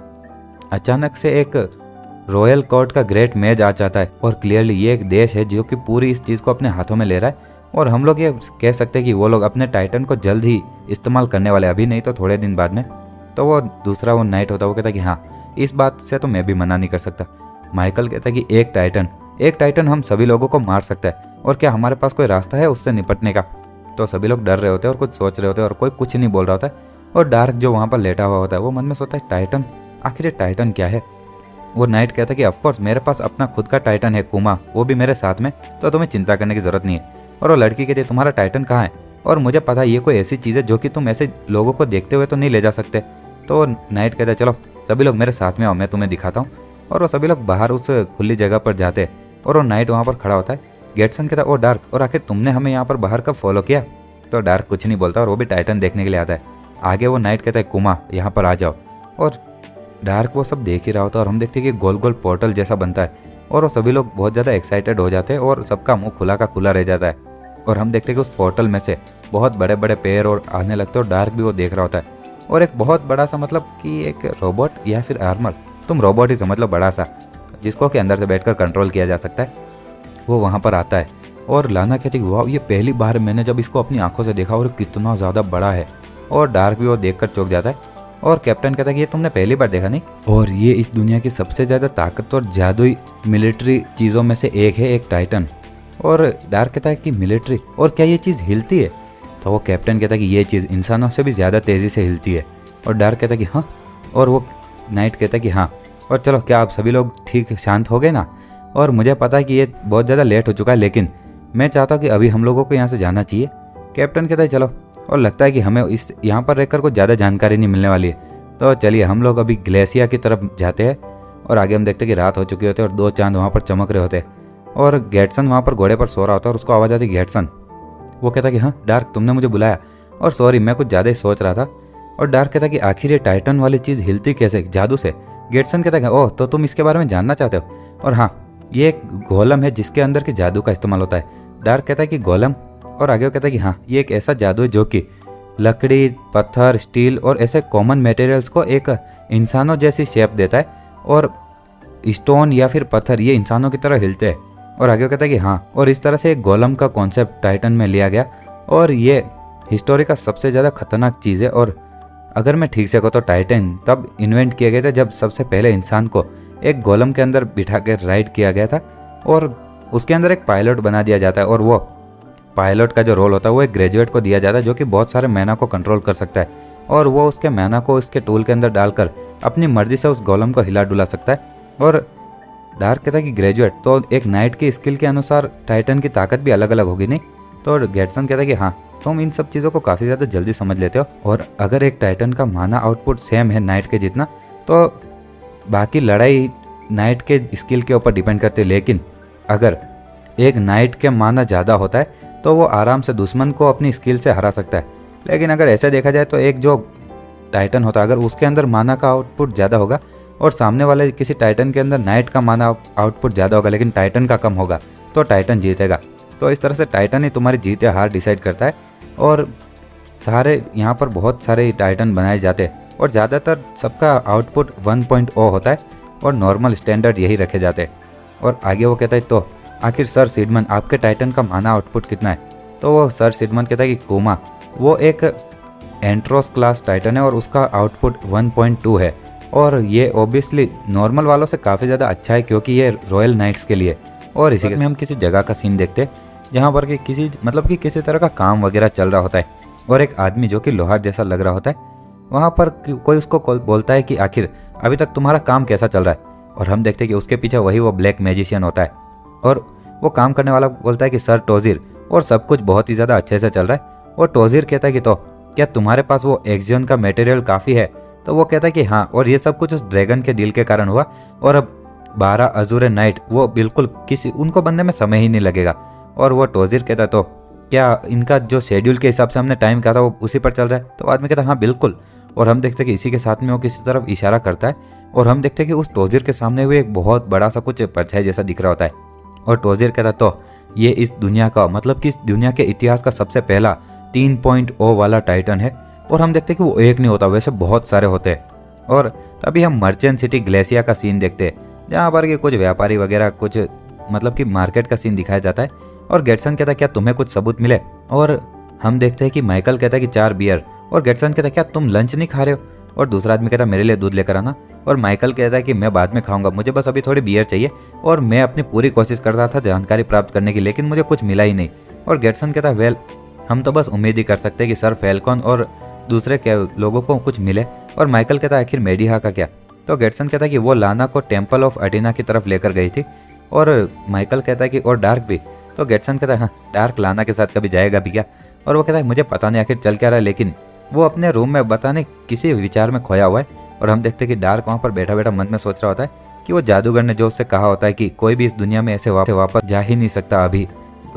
अचानक से एक रॉयल कोर्ट का ग्रेट मेज आ जाता है और क्लियरली ये एक देश है जो कि पूरी इस चीज़ को अपने हाथों में ले रहा है। और हम लोग ये कह सकते हैं कि वो लोग अपने टाइटन को जल्द ही इस्तेमाल करने वाले, अभी नहीं तो थोड़े दिन बाद में। तो वो दूसरा वो नाइट होता है, वो कहता है कि हाँ, इस बात से तो मैं भी मना नहीं कर सकता। माइकल कहता है कि एक टाइटन हम सभी लोगों को मार सकता है, और क्या हमारे पास कोई रास्ता है उससे निपटने का? तो सभी लोग डर रहे होते हैं और कुछ सोच रहे होते हैं और कोई कुछ नहीं बोल रहा होता है। और डार्क जो वहाँ पर लेटा हुआ होता है वो मन में सोचता है टाइटन, आखिर ये टाइटन क्या है? वो नाइट कहता है कि ऑफकोर्स मेरे पास अपना खुद का टाइटन है कुमा, वो भी मेरे साथ में, तो तुम्हें चिंता करने की जरूरत नहीं है। और वो लड़की कहती है तुम्हारा टाइटन कहाँ है? और मुझे पता है ये कोई ऐसी चीज़ है जो कि तुम ऐसे लोगों को देखते हुए तो नहीं ले जा सकते। तो नाइट कहता है चलो सभी लोग मेरे साथ में आओ, मैं तुम्हें दिखाता हूँ। और वो सभी लोग बाहर उस खुली जगह पर जाते हैं और वो नाइट वहाँ पर खड़ा होता है। गेटसन कहता है ओ डार्क, और आखिर तुमने हमें यहाँ पर बाहर कब फॉलो किया? तो डार्क कुछ नहीं बोलता और वो भी टाइटन देखने के लिए आता है। आगे वो नाइट कहता है कुमा यहाँ पर आ जाओ, और डार्क वो सब देख ही रहा होता है और हम देखते हैं कि गोल गोल पोर्टल जैसा बनता है और वो सभी लोग बहुत ज़्यादा एक्साइटेड हो जाते हैं और सबका मुंह खुला का खुला रह जाता है। और हम देखते हैं कि उस पोर्टल में से बहुत बड़े बड़े पैर और आने लगते हैं और डार्क भी वो देख रहा होता है। और एक बहुत बड़ा सा, मतलब कि एक रोबोट या फिर आर्मर, तुम रोबोट ही समझ लो, बड़ा सा, जिसको कि अंदर से बैठकर कंट्रोल किया जा सकता है, वो वहाँ पर आता है। और लाना कहती है वाह, ये पहली बार मैंने जब इसको अपनी आंखों से देखा और कितना ज़्यादा बड़ा है। और डार्क भी वो देखकर चौंक जाता है। और कैप्टन कहता है कि ये तुमने पहली बार देखा नहीं, और ये इस दुनिया की सबसे ज़्यादा ताकतवर जादुई मिलिट्री चीज़ों में से एक है, एक टाइटन। और डार्क कहता है कि मिलिट्री, और क्या ये चीज़ हिलती है? तो वो कैप्टन कहता है कि ये चीज़ इंसानों से भी ज़्यादा तेज़ी से हिलती है। और डार्क कहता है कि हाँ, और वो नाइट कहता है कि हाँ। और चलो क्या आप सभी लोग ठीक शांत हो गए ना? और मुझे पता है कि ये बहुत ज़्यादा लेट हो चुका है, लेकिन मैं चाहता हूँ कि अभी हम लोगों को यहाँ से जाना चाहिए। कैप्टन कहता है चलो, और लगता है कि हमें इस यहाँ पर रहकर कोई ज़्यादा जानकारी नहीं मिलने वाली है, तो चलिए हम लोग अभी ग्लेशिया की तरफ जाते हैं। और आगे हम देखते हैं कि रात हो चुकी होती है और 2 चांद वहाँ पर चमक रहे होते हैं। और गेटसन वहाँ पर घोड़े पर सो रहा होता है और उसको आवाज़ आती है गेटसन। वो कहता है कि हाँ डार्क, तुमने मुझे बुलाया, और सॉरी मैं कुछ ज़्यादा ही सोच रहा था। और डार्क कहता है कि आखिर ये टाइटन वाली चीज़ हिलती कैसे? जादू से। गेटसन कहता है ओह, तो तुम इसके बारे में जानना चाहते हो? और हाँ, ये एक गोलम है जिसके अंदर के जादू का इस्तेमाल होता है। डार्क कहता है कि गोलम, और आगे वो कहता है कि हाँ, ये एक ऐसा जादू है जो कि लकड़ी, पत्थर, स्टील और ऐसे कॉमन मटेरियल्स को एक इंसानों जैसी शेप देता है, और स्टोन या फिर पत्थर ये इंसानों की तरह हिलते हैं। और आगे वो कहता है कि हाँ, और इस तरह से एक गोलम का कॉन्सेप्ट टाइटन में लिया गया, और ये हिस्टोरी का सबसे ज़्यादा खतरनाक चीज़ है। और अगर मैं ठीक से कहूँ तो टाइटन तब इन्वेंट किया गया था जब सबसे पहले इंसान को एक गोलम के अंदर बिठा कर राइड किया गया था, और उसके अंदर एक पायलट बना दिया जाता है और वो पायलट का जो रोल होता है वो एक ग्रेजुएट को दिया जाता है जो कि बहुत सारे मैना को कंट्रोल कर सकता है और वो उसके मैना को इसके टूल के अंदर डालकर अपनी मर्जी से उस गोलम को हिला डुला सकता है। और डार्क कहता है कि ग्रेजुएट तो एक नाइट की स्किल के अनुसार टाइटन की ताकत भी अलग अलग होगी नहीं। तो गेटसन कहता है कि हाँ, तुम इन सब चीज़ों को काफ़ी ज़्यादा जल्दी समझ लेते हो और अगर एक टाइटन का माना आउटपुट सेम है नाइट के जितना तो बाकी लड़ाई नाइट के स्किल के ऊपर डिपेंड करती है, लेकिन अगर एक नाइट के माना ज़्यादा होता है तो वो आराम से दुश्मन को अपनी स्किल से हरा सकता है। लेकिन अगर ऐसे देखा जाए तो एक जो टाइटन होता है अगर उसके अंदर माना का आउटपुट ज़्यादा होगा और सामने वाले किसी टाइटन के अंदर नाइट का माना आउटपुट ज़्यादा होगा लेकिन टाइटन का कम होगा तो टाइटन जीतेगा। तो इस तरह से टाइटन ही तुम्हारी जीत या हार डिसाइड करता है। और सारे यहाँ पर बहुत सारे टाइटन बनाए जाते हैं और ज़्यादातर सबका आउटपुट 1.0 होता है और नॉर्मल स्टैंडर्ड यही रखे जाते हैं। और आगे वो कहता है तो आखिर सर सिडमन आपके टाइटन का माना आउटपुट कितना है? तो वो सर सिडमन कहता है कि कोमा वो एक एंट्रोस क्लास टाइटन है और उसका आउटपुट 1.2 है और ये ओबियसली नॉर्मल वालों से काफ़ी ज़्यादा अच्छा है क्योंकि ये रॉयल नाइट्स के लिए। और इसी में हम किसी जगह का सीन देखते हैं जहाँ पर कि किसी तरह का काम वगैरह चल रहा होता है और एक आदमी जो कि लोहार जैसा लग रहा होता है वहाँ पर कोई उसको बोलता है कि आखिर अभी तक तुम्हारा काम कैसा चल रहा है। और हम देखते हैं कि उसके पीछे वही वो ब्लैक मैजिशियन होता है और वो काम करने वाला बोलता है कि सर टोजिर और सब कुछ बहुत ही ज़्यादा अच्छे से चल रहा है। और टोजिर कहता है कि तो क्या तुम्हारे पास वो एक्सियन का मटेरियल काफ़ी है? तो वो कहता है कि हाँ, और ये सब कुछ उस ड्रैगन के दिल के कारण हुआ और अब 12 अजूरे नाइट वो बिल्कुल उनको बनने में समय ही नहीं लगेगा। और वो टोजिर कहता है तो क्या इनका जो शेड्यूल के हिसाब से हमने टाइम कहा था वो उसी पर चल रहा है? तो आदमी कहता है हाँ बिल्कुल। और हम देखते हैं कि इसी के साथ में वो किसी तरफ इशारा करता है और हम देखते हैं कि उस टोजिर के सामने भी एक बहुत बड़ा सा कुछ परछाई जैसा दिख रहा होता है। और टोजिर कहता तो ये इस दुनिया का मतलब कि इस दुनिया के इतिहास का सबसे पहला 3.0 वाला टाइटन है। और हम देखते हैं कि वो एक नहीं होता, वैसे बहुत सारे होते हैं। और तभी हम मर्चेंट सिटी ग्लेशिया का सीन देखते हैं जहाँ पर कि कुछ व्यापारी वगैरह कुछ मतलब कि मार्केट का सीन दिखाया जाता है। और गेटसन कहता है क्या तुम्हें कुछ सबूत मिले? और हम देखते हैं कि माइकल कहता है कि 4 बियर। और गेटसन कहता है क्या तुम लंच नहीं खा रहे हो? और दूसरा आदमी कहता है मेरे लिए दूध लेकर आना। और माइकल कहता है कि मैं बाद में खाऊंगा, मुझे बस अभी थोड़ी बियर चाहिए और मैं अपनी पूरी कोशिश कर रहा था जानकारी प्राप्त करने की लेकिन मुझे कुछ मिला ही नहीं। और गेटसन कहता है वेल हम तो बस उम्मीद ही कर सकते हैं कि सर फैल्कॉन और दूसरे के लोगों को कुछ मिले। और माइकल कहता है आखिर मेडिहा का क्या? तो गेटसन कहता है कि वो लाना को टेम्पल ऑफ अटीना की तरफ लेकर गई थी। और माइकल कहता है कि और डार्क भी? तो गेटसन कहता है हाँ, डार्क लाना के साथ कभी जाएगा भी क्या? और वो कहता है मुझे पता नहीं आखिर चल क्या रहा है, लेकिन वो अपने रूम में बताने किसी विचार में खोया हुआ है। और हम देखते हैं कि डार्क वहाँ पर बैठा बैठा मन में सोच रहा होता है कि वो जादूगर ने जो उससे कहा होता है कि कोई भी इस दुनिया में ऐसे वापस जा ही नहीं सकता अभी।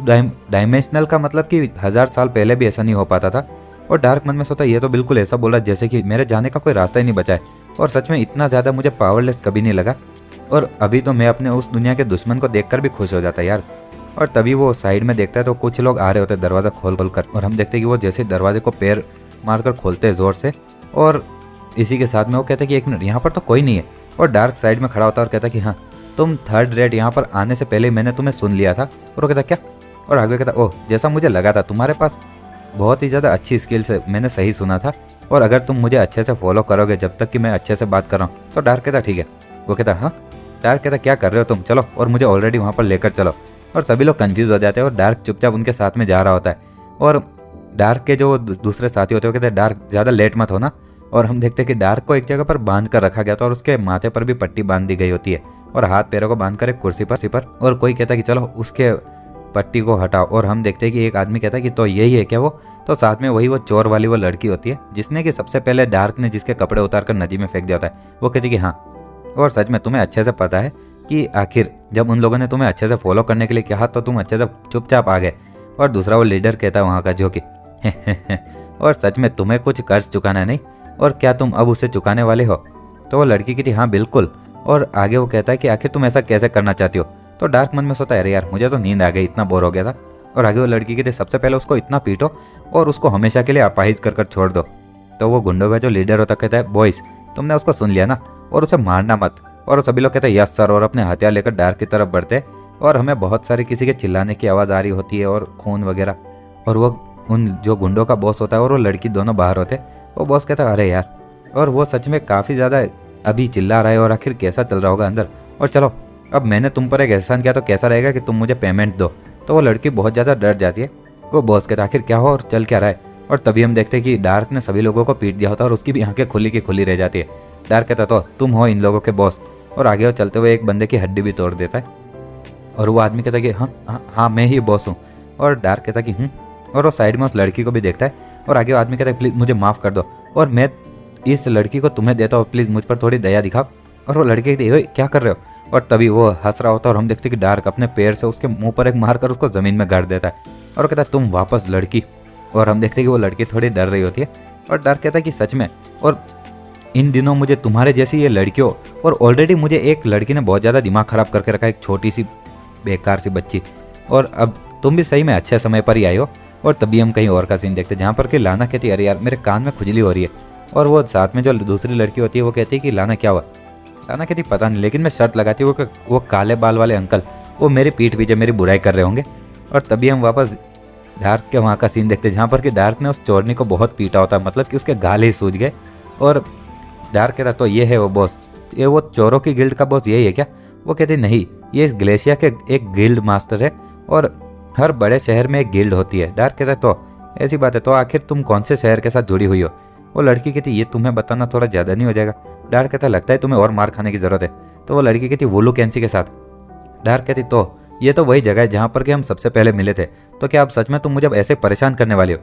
डायमेंशनल का मतलब कि 1000 साल पहले भी ऐसा नहीं हो पाता था। और डार्क मन में सोचता है ये तो बिल्कुल ऐसा बोल रहा है जैसे कि मेरे जाने का कोई रास्ता ही नहीं बचा है और सच में इतना ज़्यादा मुझे पावरलेस कभी नहीं लगा। और अभी तो मैं अपने उस दुनिया के दुश्मन को देखकर भी खुश हो जाता है यार। और तभी वो साइड में देखता है तो कुछ लोग आ रहे होते हैं दरवाज़ा खोल कर। और हम देखते हैं कि वो जैसे दरवाजे को पैर मारकर खोलते हैं ज़ोर से। और इसी के साथ में वो कहता है कि एक मिनट, यहाँ पर तो कोई नहीं है। और डार्क साइड में खड़ा होता है और कहता है कि हाँ तुम थर्ड रेड यहाँ पर आने से पहले मैंने तुम्हें सुन लिया था। और वो कहता क्या? और आगे कहता ओह जैसा मुझे लगा था तुम्हारे पास बहुत ही ज़्यादा अच्छी स्किल्स है, मैंने सही सुना था और अगर तुम मुझे अच्छे से फॉलो करोगे जब तक कि मैं अच्छे से बात कर रहा हूँ। तो डार्क कहता ठीक है। वो कहता हाँ। डार्क कहता क्या कर रहे हो तुम, चलो और मुझे ऑलरेडी वहाँ पर लेकर चलो। और सभी लोग कन्फ्यूज़ हो जाते हैं और डार्क चुपचाप उनके साथ में जा रहा होता है। और डार्क के जो दूसरे साथी होते हैं वो कहते हैं डार्क ज़्यादा लेट मत होना। और हम देखते हैं कि डार्क को एक जगह पर बांध कर रखा गया था और उसके माथे पर भी पट्टी बांध दी गई होती है और हाथ पैरों को बांध कर एक कुर्सी पर और कोई कहता है कि चलो उसके पट्टी को हटाओ। और हम देखते हैं कि एक आदमी कहता है कि तो यही है क्या वो? तो साथ में वही वो चोर वाली वो लड़की होती है जिसने कि सबसे पहले डार्क ने जिसके कपड़े उतार कर नदी में फेंक दिया होता है। वो कहती है कि हाँ। और सच में तुम्हें अच्छे से पता है कि आखिर जब उन लोगों ने तुम्हें अच्छे से फॉलो करने के लिए कहा तो तुम अच्छे से चुपचाप आ गए। और दूसरा वो लीडर कहता है वहाँ का जो कि और सच में तुम्हें कुछ कर्ज चुकाना है नहीं, और क्या तुम अब उसे चुकाने वाले हो? तो वो लड़की की थी हाँ बिल्कुल। और आगे वो कहता है कि आखिर तुम ऐसा कैसे करना चाहती हो? तो डार्क मन में सोचता है अरे यार मुझे तो नींद आ गई, इतना बोर हो गया था। और आगे वो लड़की की थी सबसे पहले उसको इतना पीटो और उसको हमेशा के लिए अपाहिज कर छोड़ दो। तो वो गुंडों का जो लीडर होता कहता है बॉयज तुमने उसको सुन लिया ना और उसे मारना मत। और सभी लोग कहते हैं यस सर और अपने हथियार लेकर डार्क की तरफ बढ़ते और हमें बहुत सारी किसी के चिल्लाने की आवाज़ आ रही होती है और खून वगैरह। और वो उन जो गुंडों का बॉस होता है और वो लड़की दोनों बाहर होते। वो बॉस कहता है अरे यार, और वो सच में काफ़ी ज़्यादा अभी चिल्ला रहा है और आखिर कैसा चल रहा होगा अंदर। और चलो अब मैंने तुम पर एक एहसान किया तो कैसा रहेगा कि तुम मुझे पेमेंट दो। तो वो लड़की बहुत ज़्यादा डर जाती है। वो बॉस कहता है आखिर क्या हो और चल क्या रहा है। और तभी हम देखते हैं कि डार्क ने सभी लोगों को पीट दिया होता है और उसकी भी आंखें खुली की खुली रह जाती है। डार्क कहता तो तुम हो इन लोगों के बॉस। और आगे वो चलते हुए एक बंदे की हड्डी भी तोड़ देता है। और वो आदमी कहता है कि हाँ हाँ हाँ मैं ही बॉस हूँ। और डार्क कहता है कि और वो साइड में उस लड़की को भी देखता है। और आगे वो आदमी कहता है प्लीज़ मुझे माफ़ कर दो और मैं इस लड़की को तुम्हें देता हूँ, प्लीज़ मुझ पर थोड़ी दया दिखाओ। और वो लड़की कहती है क्या कर रहे हो। और तभी वो हंस रहा होता है और हम देखते हैं कि डार्क अपने पैर से उसके मुंह पर एक मार कर उसको ज़मीन में गाड़ देता है। और वो कहता है तुम वापस लड़की। और हम देखते हैं कि वो लड़की थोड़ी डर रही होती है। और डार्क कहता है कि सच में, और इन दिनों मुझे तुम्हारे जैसी ये लड़कियों, और ऑलरेडी मुझे एक लड़की ने बहुत ज़्यादा दिमाग ख़राब करके रखा है, एक छोटी सी बेकार सी बच्ची, और अब तुम भी सही में अच्छे समय पर ही आई हो। और तभी हम कहीं और का सीन देखते हैं जहाँ पर कि लाना कहती है अरे यार मेरे कान में खुजली हो रही है। और वो साथ में जो दूसरी लड़की होती है वो कहती है कि लाना क्या हुआ। लाना कहती पता नहीं, लेकिन मैं शर्त लगाती हूँ वो काले बाल वाले अंकल वो मेरी पीठ पीछे मेरी बुराई कर रहे होंगे। और तभी हम वापस डार्क के वहाँ का सीन देखते हैं जहाँ पर कि डार्क ने उस चोरनी को बहुत पीटा होता है, मतलब कि उसके गाल ही सूज गए। और डार्क कहता तो ये है वो बॉस, ये वो चोरों की गिल्ड का बॉस यही है क्या। वो कहते नहीं, ये इस ग्लेशिया के एक गिल्ड मास्टर है और हर बड़े शहर में एक गिल्ड होती है। डार्क कहता है तो ऐसी बात है, तो आखिर तुम कौन से शहर के साथ जुड़ी हुई हो। वो लड़की कहती ये तुम्हें बताना थोड़ा ज़्यादा नहीं हो जाएगा। डार्क कहता लगता है तुम्हें और मार खाने की ज़रूरत है। तो वो लड़की कहती वोलू कैंसी के साथ। डार्क कहती तो ये तो वही जगह है जहाँ पर कि हम सबसे पहले मिले थे, तो क्या आप सच में तुम मुझे ऐसे परेशान करने वाली हो।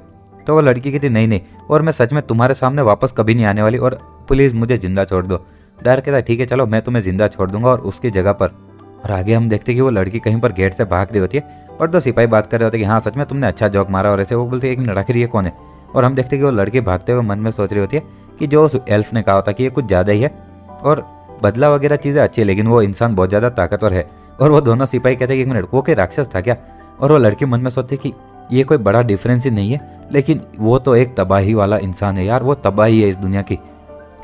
तो वो लड़की कहती नहीं, और मैं सच में तुम्हारे सामने वापस कभी नहीं आने वाली, और प्लीज़ मुझे जिंदा छोड़ दो। डार्क कहता ठीक है चलो मैं तुम्हें जिंदा छोड़ दूंगा और उसकी जगह पर। और आगे हम देखते कि वो लड़की कहीं पर गेट से भाग रही होती है और दो सिपाही बात कर रहे होते हैं कि हाँ सच में तुमने अच्छा जॉक मारा, और ऐसे वो बोलते एक मिनट आखिर ये कौन है। और हम देखते कि वो लड़की भागते हुए मन में सोच रही होती है कि जो उस एल्फ ने कहा होता कि ये कुछ ज़्यादा ही है, और बदला वगैरह चीज़ें अच्छी है लेकिन वो इंसान बहुत ज़्यादा ताकतवर है। और वो दोनों सिपाही कहते हैं कि एक मिनट वो कोई राक्षस था क्या। और वो लड़की मन में सोचती कि ये कोई बड़ा डिफरेंस ही नहीं है, लेकिन वो तो एक तबाही वाला इंसान है यार, वो तबाही है इस दुनिया की।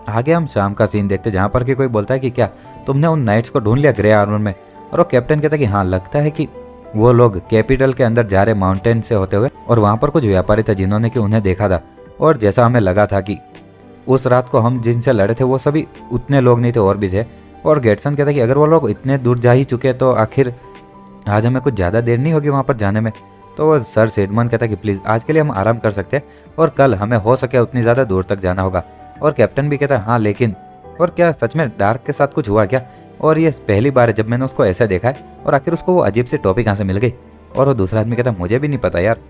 आगे हम शाम का सीन देखते जहाँ पर कि कोई बोलता है कि क्या तुमने उन नाइट्स को ढूंढ लिया ग्रे आर्मर में। और वो कैप्टन कहता है कि हाँ लगता है कि वो लोग कैपिटल के अंदर जा रहे माउंटेन से होते हुए, और वहाँ पर कुछ व्यापारी थे जिन्होंने कि उन्हें देखा था। और जैसा हमें लगा था कि उस रात को हम जिनसे लड़े थे वो सभी उतने लोग नहीं थे और भी थे। और गेटसन कहता है कि अगर वो लोग इतने दूर जा ही चुके तो आखिर आज हमें कुछ ज़्यादा देर नहीं होगी वहाँ पर जाने में। तो वो सर सेडमन कहता है कि प्लीज़ आज के लिए हम आराम कर सकते हैं और कल हमें हो सके उतनी ज़्यादा दूर तक जाना होगा। और कैप्टन भी कहता है हाँ लेकिन, और क्या सच में डार्क के साथ कुछ हुआ क्या। और ये पहली बार है जब मैंने उसको ऐसा देखा है, और आखिर उसको वो अजीब सी टॉपी कहाँ से मिल गई। और वो दूसरा आदमी कहता है मुझे भी नहीं पता यार।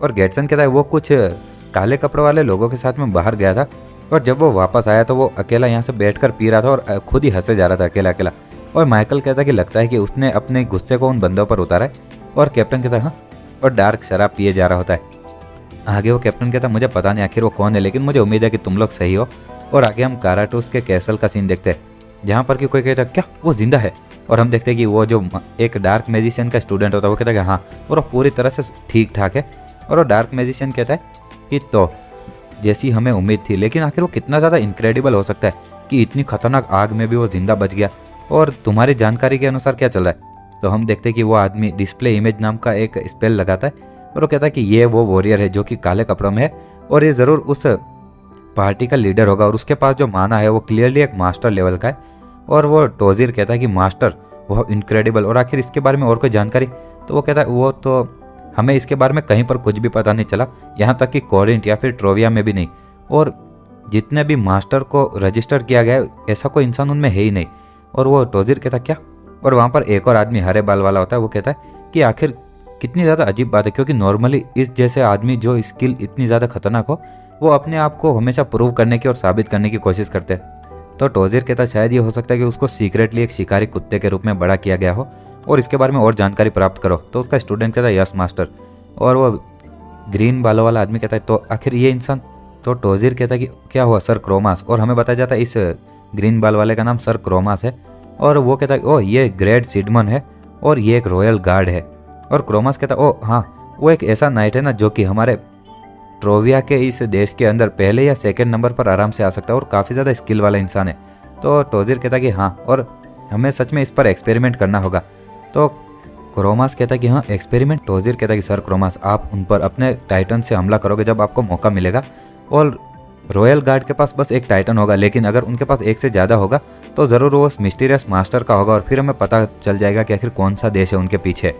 और गेटसन कहता है वो कुछ काले कपड़ों वाले लोगों के साथ में बाहर गया था, और जब वो वापस आया तो वो अकेला यहाँ से बैठकर पी रहा था और खुद ही हंसे जा रहा था अकेला अकेला। और माइकल कहता है कि लगता है कि उसने अपने गुस्से को उन बंदों पर उतारा है। और कैप्टन कहता है हाँ, और डार्क शराब पिए जा रहा होता है। आगे वो कैप्टन कहता है मुझे पता नहीं आखिर वो कौन है, लेकिन मुझे उम्मीद है कि तुम लोग सही हो। और आगे हम काराटूस के कैसल का सीन देखते हैं जहाँ पर कि कोई कहता है क्या वो जिंदा है। और हम देखते हैं कि वो जो एक डार्क मैजिशियन का स्टूडेंट होता है वो कहता है कि हाँ, और वो पूरी तरह से ठीक ठाक है। और वो डार्क मैजिशियन कहता है कि तो जैसी हमें उम्मीद थी, लेकिन आखिर वो कितना ज़्यादा इनक्रेडिबल हो सकता है कि इतनी खतरनाक आग में भी वो जिंदा बच गया। और तुम्हारी जानकारी के अनुसार क्या चल रहा है। तो हम देखते हैं कि वो आदमी डिस्प्ले इमेज नाम का एक स्पेल लगाता है और वो कहता है कि ये वो वॉरियर है जो कि काले कपड़ों में है, और ये ज़रूर उस पार्टी का लीडर होगा, और उसके पास जो माना है वो क्लियरली एक मास्टर लेवल का है। और वो टोजिर कहता है कि मास्टर वो इनक्रेडिबल, और आखिर इसके बारे में और कोई जानकारी। तो वो कहता है वो तो हमें इसके बारे में कहीं पर कुछ भी पता नहीं चला, यहाँ तक कि कोरिंथ या फिर ट्रोविया में भी नहीं। और जितने भी मास्टर को रजिस्टर किया गया है ऐसा कोई इंसान उनमें है ही नहीं। और वो टोजिर कहता क्या। और वहाँ पर एक और आदमी हरे बाल वाला होता है, वो कहता है कि आखिर कितनी ज़्यादा अजीब बात है, क्योंकि नॉर्मली इस जैसे आदमी जो स्किल इतनी ज़्यादा खतरनाक हो वो अपने आप को हमेशा प्रूव करने की और साबित करने की कोशिश करते हैं। तो टोजिर कहता शायद ये हो सकता है कि उसको सीक्रेटली एक शिकारी कुत्ते के रूप में बड़ा किया गया हो और इसके बारे में और जानकारी प्राप्त करो। तो उसका स्टूडेंट कहता है यस मास्टर। और वो ग्रीन बालों वाला आदमी कहता है तो आखिर ये इंसान। तो टोजिर कहता है कि क्या हुआ सर क्रोमास, और हमें बताया जाता है इस ग्रीन बाल वाले का नाम सर क्रोमास है। और वो कहता है ओह ये ग्रेट सिडमन है और ये एक रॉयल गार्ड है। और क्रोमास कहता है ओह हाँ, वो एक ऐसा नाइट है ना जो कि हमारे ट्रोविया के इस देश के अंदर पहले या सेकंड नंबर पर आराम से आ सकता है और काफ़ी ज़्यादा स्किल वाला इंसान है। तो टोजिर कहता है कि हाँ, और हमें सच में इस पर एक्सपेरिमेंट करना होगा। तो क्रोमास कहता है कि हाँ एक्सपेरिमेंट। टोजिर कहता है कि सर क्रोमास आप उन पर अपने टाइटन से हमला करोगे जब आपको मौका मिलेगा, और रॉयल गार्ड के पास बस एक टाइटन होगा, लेकिन अगर उनके पास एक से ज़्यादा होगा तो ज़रूर वो उस मिस्टीरियस मास्टर का होगा और फिर हमें पता चल जाएगा कि आखिर कौन सा देश है उनके पीछे।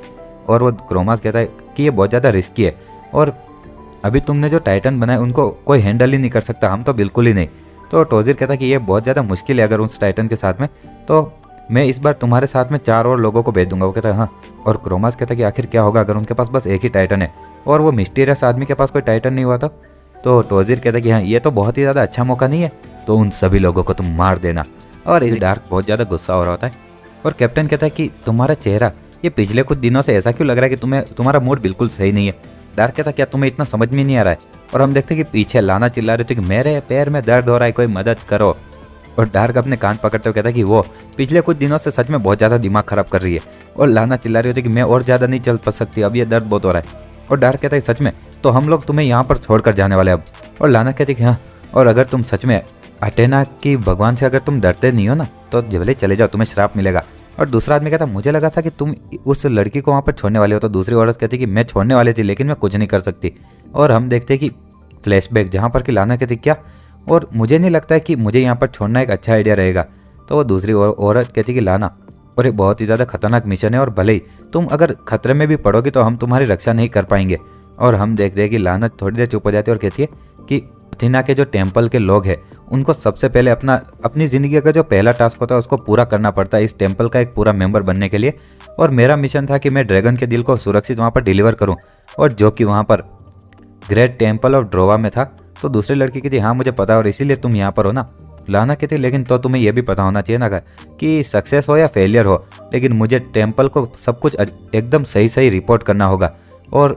और वो क्रोमास कहता है कि ये बहुत ज़्यादा रिस्की है और अभी तुमने जो टाइटन बनाए उनको कोई हैंडल ही नहीं कर सकता, हम तो बिल्कुल ही नहीं। तो टोजिर कहता है कि ये बहुत ज़्यादा मुश्किल है अगर उस टाइटन के साथ में, तो मैं इस बार तुम्हारे साथ में 4 और लोगों को भेज दूंगा। वो कहता है हाँ। और क्रोमास कहता है कि आखिर क्या होगा अगर उनके पास बस एक ही टाइटन है और वो मिस्टीरियस आदमी के पास कोई टाइटन नहीं हुआ था। तो टोजिर कहता है कि हाँ, ये तो बहुत ही ज़्यादा अच्छा मौका नहीं है, तो उन सभी लोगों को तुम मार देना। और इस डार्क बहुत ज़्यादा गुस्सा हो रहा होता है और कैप्टन कहता है कि तुम्हारा चेहरा ये पिछले कुछ दिनों से ऐसा क्यों लग रहा है कि तुम्हारा मूड बिल्कुल सही नहीं है। डार्क कहता क्या तुम्हें इतना समझ में नहीं आ रहा है। और हम देखते हैं कि पीछे लाना चिल्ला रही थी कि मेरे पैर में दर्द हो रहा है, कोई मदद करो। और डार्क अपने कान पकड़ते हुए कहता है कि वो पिछले कुछ दिनों से सच में बहुत ज़्यादा दिमाग खराब कर रही है। और लाना चिल्ला रही होती है कि मैं और ज़्यादा नहीं चल सकती, अब ये दर्द बहुत हो रहा है। और डार्क कहता है सच में, तो हम लोग तुम्हें यहाँ पर छोड़कर जाने वाले अब। और लाना कहती है कि हाँ, और अगर तुम सच में अटेना की भगवान से अगर तुम डरते नहीं हो ना, तो भले चले जाओ, तुम्हें श्राप मिलेगा। और दूसरा आदमी कहता मुझे लगा था कि तुम उस लड़की को वहाँ पर छोड़ने वाले हो। तो दूसरी औरत कहती कि मैं छोड़ने वाली थी लेकिन मैं कुछ नहीं कर सकती। और हम देखते हैं कि फ्लैशबैक जहाँ पर कि लाना कहती क्या, और मुझे नहीं लगता है कि मुझे यहाँ पर छोड़ना एक अच्छा आइडिया रहेगा। तो वो दूसरी औरत कहती कि लाना, और एक बहुत ही ज़्यादा खतरनाक मिशन है और भले ही तुम अगर खतरे में भी पड़ोगी तो हम तुम्हारी रक्षा नहीं कर पाएंगे। और हम देखते हैं कि लाना थोड़ी देर चुप हो जाती है और कहती है कि अथेना के जो टेम्पल के लोग हैं उनको सबसे पहले अपनी ज़िंदगी का जो पहला टास्क होता है उसको पूरा करना पड़ता है इस टेम्पल का एक पूरा मेंबर बनने के लिए। और मेरा मिशन था कि मैं ड्रैगन के दिल को सुरक्षित वहाँ पर डिलीवर करूँ, और जो कि वहाँ पर ग्रेट टेम्पल ऑफ ड्रोवा में था। तो दूसरी लड़की की थी हाँ मुझे पता है और इसीलिए तुम यहाँ पर हो ना। लाना कहती लेकिन तो तुम्हें यह भी पता होना चाहिए ना कि सक्सेस हो या फेलियर हो, लेकिन मुझे टेम्पल को सब कुछ एकदम सही सही रिपोर्ट करना होगा। और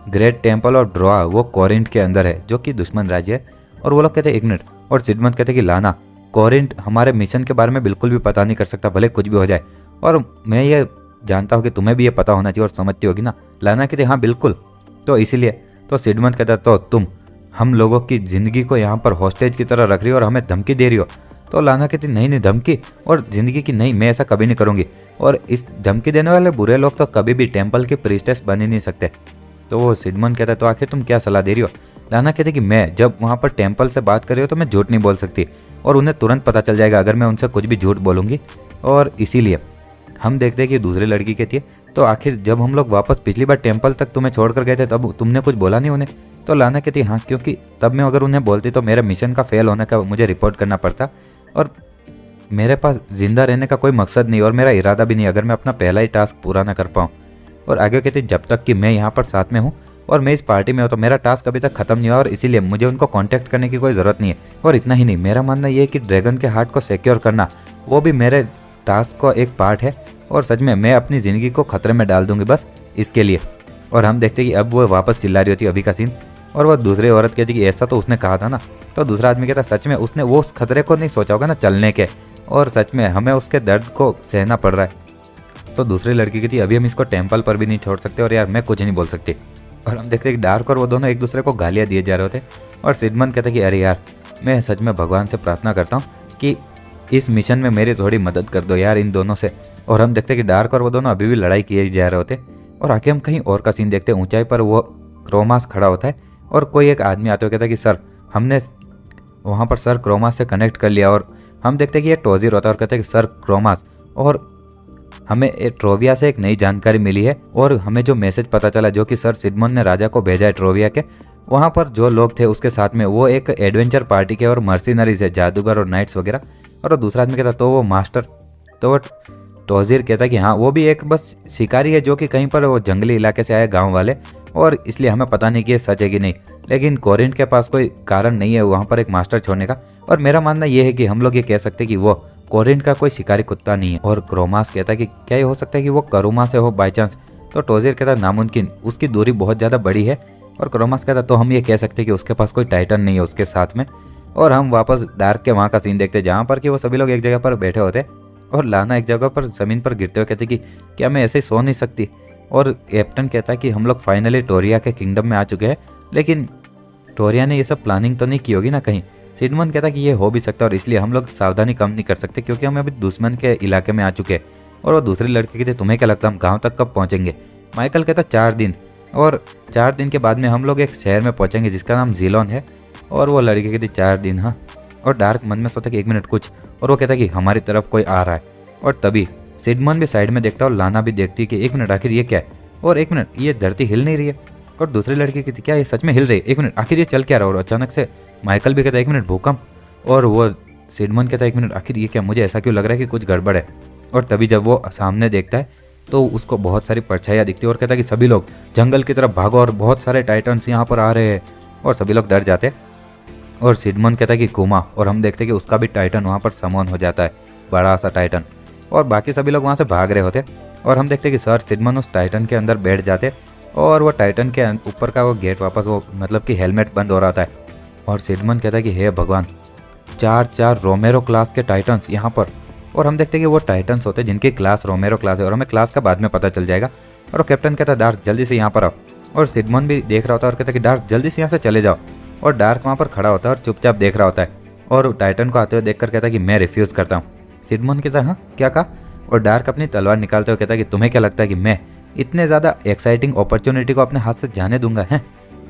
ग्रेट टेम्पल ऑफ ड्रोवा वो कोरिंथ के अंदर है जो कि दुश्मन राज्य है। और वो लोग कहते हैं एक मिनट, और सिडमंड कहते कि लाना कोरिंथ हमारे मिशन के बारे में बिल्कुल भी पता नहीं कर सकता, भले कुछ भी हो जाए, और मैं ये जानता हूँ कि तुम्हें भी ये पता होना चाहिए और समझती होगी ना। लाना कहते हाँ बिल्कुल, तो इसीलिए तो सिडमंड कहता तो तुम हम लोगों की ज़िंदगी को यहाँ पर हॉस्टेज की तरह रख रही हो और हमें धमकी दे रही हो। तो लाना कहती नहीं धमकी और ज़िंदगी की नहीं, मैं ऐसा कभी नहीं करूँगी, और इस धमकी देने वाले बुरे लोग तो कभी भी टेम्पल के प्रीस्टेस बन ही नहीं सकते। तो वो सिडमंड कहता है तो आखिर तुम क्या सलाह दे रही हो। लाना कहती कि मैं जब वहाँ पर टेम्पल से बात कर रही हो तो मैं झूठ नहीं बोल सकती, और उन्हें तुरंत पता चल जाएगा अगर मैं उनसे कुछ भी झूठ बोलूँगी। और इसीलिए हम देखते हैं कि दूसरी लड़की कहती है तो आखिर जब हम लोग वापस पिछली बार टेम्पल तक तुम्हें छोड़ कर गए थे तब तुमने कुछ बोला नहीं उन्हें। तो लाना कहती हाँ, क्योंकि तब मैं अगर उन्हें बोलती तो मेरे मिशन का फेल होने का मुझे रिपोर्ट करना पड़ता, और मेरे पास जिंदा रहने का कोई मकसद नहीं और मेरा इरादा भी नहीं अगर मैं अपना पहला ही टास्क पूरा ना कर पाऊँ। और आगे कहती जब तक कि मैं यहाँ पर साथ में हूँ और मैं इस पार्टी में हूँ तो मेरा टास्क अभी तक खत्म नहीं हुआ, और इसीलिए मुझे उनको कांटेक्ट करने की कोई ज़रूरत नहीं है। और इतना ही नहीं, मेरा मानना ये है कि ड्रैगन के हार्ट को सिक्योर करना वो भी मेरे टास्क का एक पार्ट है, और सच में मैं अपनी ज़िंदगी को खतरे में डाल दूंगी बस इसके लिए। और हम देखते कि अब वो वापस चिल्ला रही होती है अभी का सीन, और वह दूसरी औरत कहती कि ऐसा तो उसने कहा था ना। तो दूसरा आदमी कहता सच में उसने वो उस खतरे को नहीं सोचा होगा ना चलने के, और सच में हमें उसके दर्द को सहना पड़ रहा है। तो दूसरी लड़की कहती अभी हम इसको टेम्पल पर भी नहीं छोड़ सकते, और यार मैं कुछ नहीं बोल सकती। और हम देखते कि डार्क और वो दोनों एक दूसरे को गालियाँ दिए जा रहे होते, और सिडमंड कहते कि अरे यार मैं सच में भगवान से प्रार्थना करता हूँ कि इस मिशन में मेरी थोड़ी मदद कर दो यार इन दोनों से। और हम देखते कि डार्क और वो दोनों अभी भी लड़ाई किए जा रहे होते, और आगे हम कहीं और का सीन देखते हैं। ऊंचाई पर वो क्रोमास खड़ा होता है और कोई एक आदमी आते हुए कहता है कि सर हमने वहाँ पर सर क्रोमास से कनेक्ट कर लिया। और हम देखते हैं कि ये टोजिर होता है और कहते हैं कि सर क्रोमास, और हमें ट्रोविया से एक नई जानकारी मिली है, और हमें जो मैसेज पता चला जो कि सर सिडमंड ने राजा को भेजा है ट्रोविया के, वहाँ पर जो लोग थे उसके साथ में वो एक एडवेंचर पार्टी के और मर्सिनरीज है, जादूगर और नाइट्स वगैरह। और दूसरा आदमी कहता तो वो मास्टर, तो वो टोजिर कहता कि हाँ वो भी एक बस शिकारी है जो कि कहीं पर वो जंगली इलाके से आए गाँव वाले, और इसलिए हमें पता नहीं कि ये सच है कि नहीं, लेकिन कोरिंथ के पास कोई कारण नहीं है वहाँ पर एक मास्टर छोड़ने का। और मेरा मानना ये है कि हम लोग ये कह सकते हैं कि वो कोरिंथ का कोई शिकारी कुत्ता नहीं है। और क्रोमास कहता है कि क्या ये हो सकता है कि वो करुमा से हो बाई चांस। तो टोजिर कहता नामुमकिन, उसकी दूरी बहुत ज़्यादा बड़ी है। और क्रोमास कहता तो हम ये कह सकते हैं कि उसके पास कोई टाइटन नहीं है उसके साथ में। और हम वापस डार्क के वहाँ का सीन देखते हैं जहाँ पर कि वो सभी लोग एक जगह पर बैठे होते, और लाना एक जगह पर ज़मीन पर गिरते हुए कहते कि क्या मैं ऐसे ही सो नहीं सकती। और कैप्टन कहता है कि हम लोग फाइनली टोरिया के किंगडम में आ चुके हैं, लेकिन टोरिया ने ये सब प्लानिंग तो नहीं की होगी ना कहीं। सिडमंड कहता कि ये हो भी सकता है और इसलिए हम लोग सावधानी कम नहीं कर सकते क्योंकि हम अभी दुश्मन के इलाके में आ चुके हैं। और वो दूसरी लड़की कहती तुम्हें क्या लगता है हम गाँव तक कब पहुँचेंगे। माइकल कहता 4 दिन, और 4 दिन के बाद में हम लोग एक शहर में पहुँचेंगे जिसका नाम जीलोन है। और वो लड़की कहती 4 दिन, हाँ। और डार्क मन में सोचा कि 1 मिनट कुछ और वो कहता है कि हमारी तरफ कोई आ रहा है। और तभी सिडमन भी साइड में देखता है और लाना भी देखती है कि एक मिनट आखिर ये क्या है, और एक मिनट ये धरती हिल नहीं रही है। और दूसरी लड़की कहती क्या ये सच में हिल रही है, एक मिनट आखिर ये चल क्या रहा है। और अचानक से माइकल भी कहता है एक मिनट भूकंप, और वो सिडमन कहता है एक मिनट आखिर ये क्या, मुझे ऐसा क्यों लग रहा है कि कुछ गड़बड़ है। और तभी जब वो सामने देखता है तो उसको बहुत सारी परछाइयाँ दिखती है और कहता है कि सभी लोग जंगल की तरफ भागो और बहुत सारे टाइटन्स यहाँ पर आ रहे हैं। और सभी लोग डर जाते हैं और सिडमन कहता है कि घूमा, और हम देखते हैं कि उसका भी टाइटन वहाँ पर समन हो जाता है, बड़ा सा टाइटन। और बाकी सभी लोग वहाँ से भाग रहे होते और हम देखते हैं कि सर सिडमन उस टाइटन के अंदर बैठ जाते और वो टाइटन के ऊपर का वो गेट वापस वो मतलब कि हेलमेट बंद हो रहा था। और सिडमन कहता है कि हे भगवान, 4 रोमेरो क्लास के टाइटन्स यहाँ पर। और हम देखते हैं कि वो टाइटन्स होते हैं जिनकी क्लास रोमेरो क्लास है, और हमें क्लास का बाद में पता चल जाएगा। और वो कैप्टन कहता है डार्क जल्दी से यहाँ पर आओ। और सिडमन भी देख रहा होता है और कहता है कि डार्क जल्दी से यहाँ से चले जाओ। और डार्क वहाँ पर खड़ा होता है और चुपचाप देख रहा होता है और टाइटन को आते हुए देखकर कहता है कि मैं रिफ्यूज़ करता हूँ। सिडमन कहता है हाँ क्या कहा। और डार्क अपनी तलवार निकालते हुए कहता है कि तुम्हें क्या लगता है कि मैं इतने ज़्यादा एक्साइटिंग अपॉर्चुनिटी को अपने हाथ से जाने दूंगा है।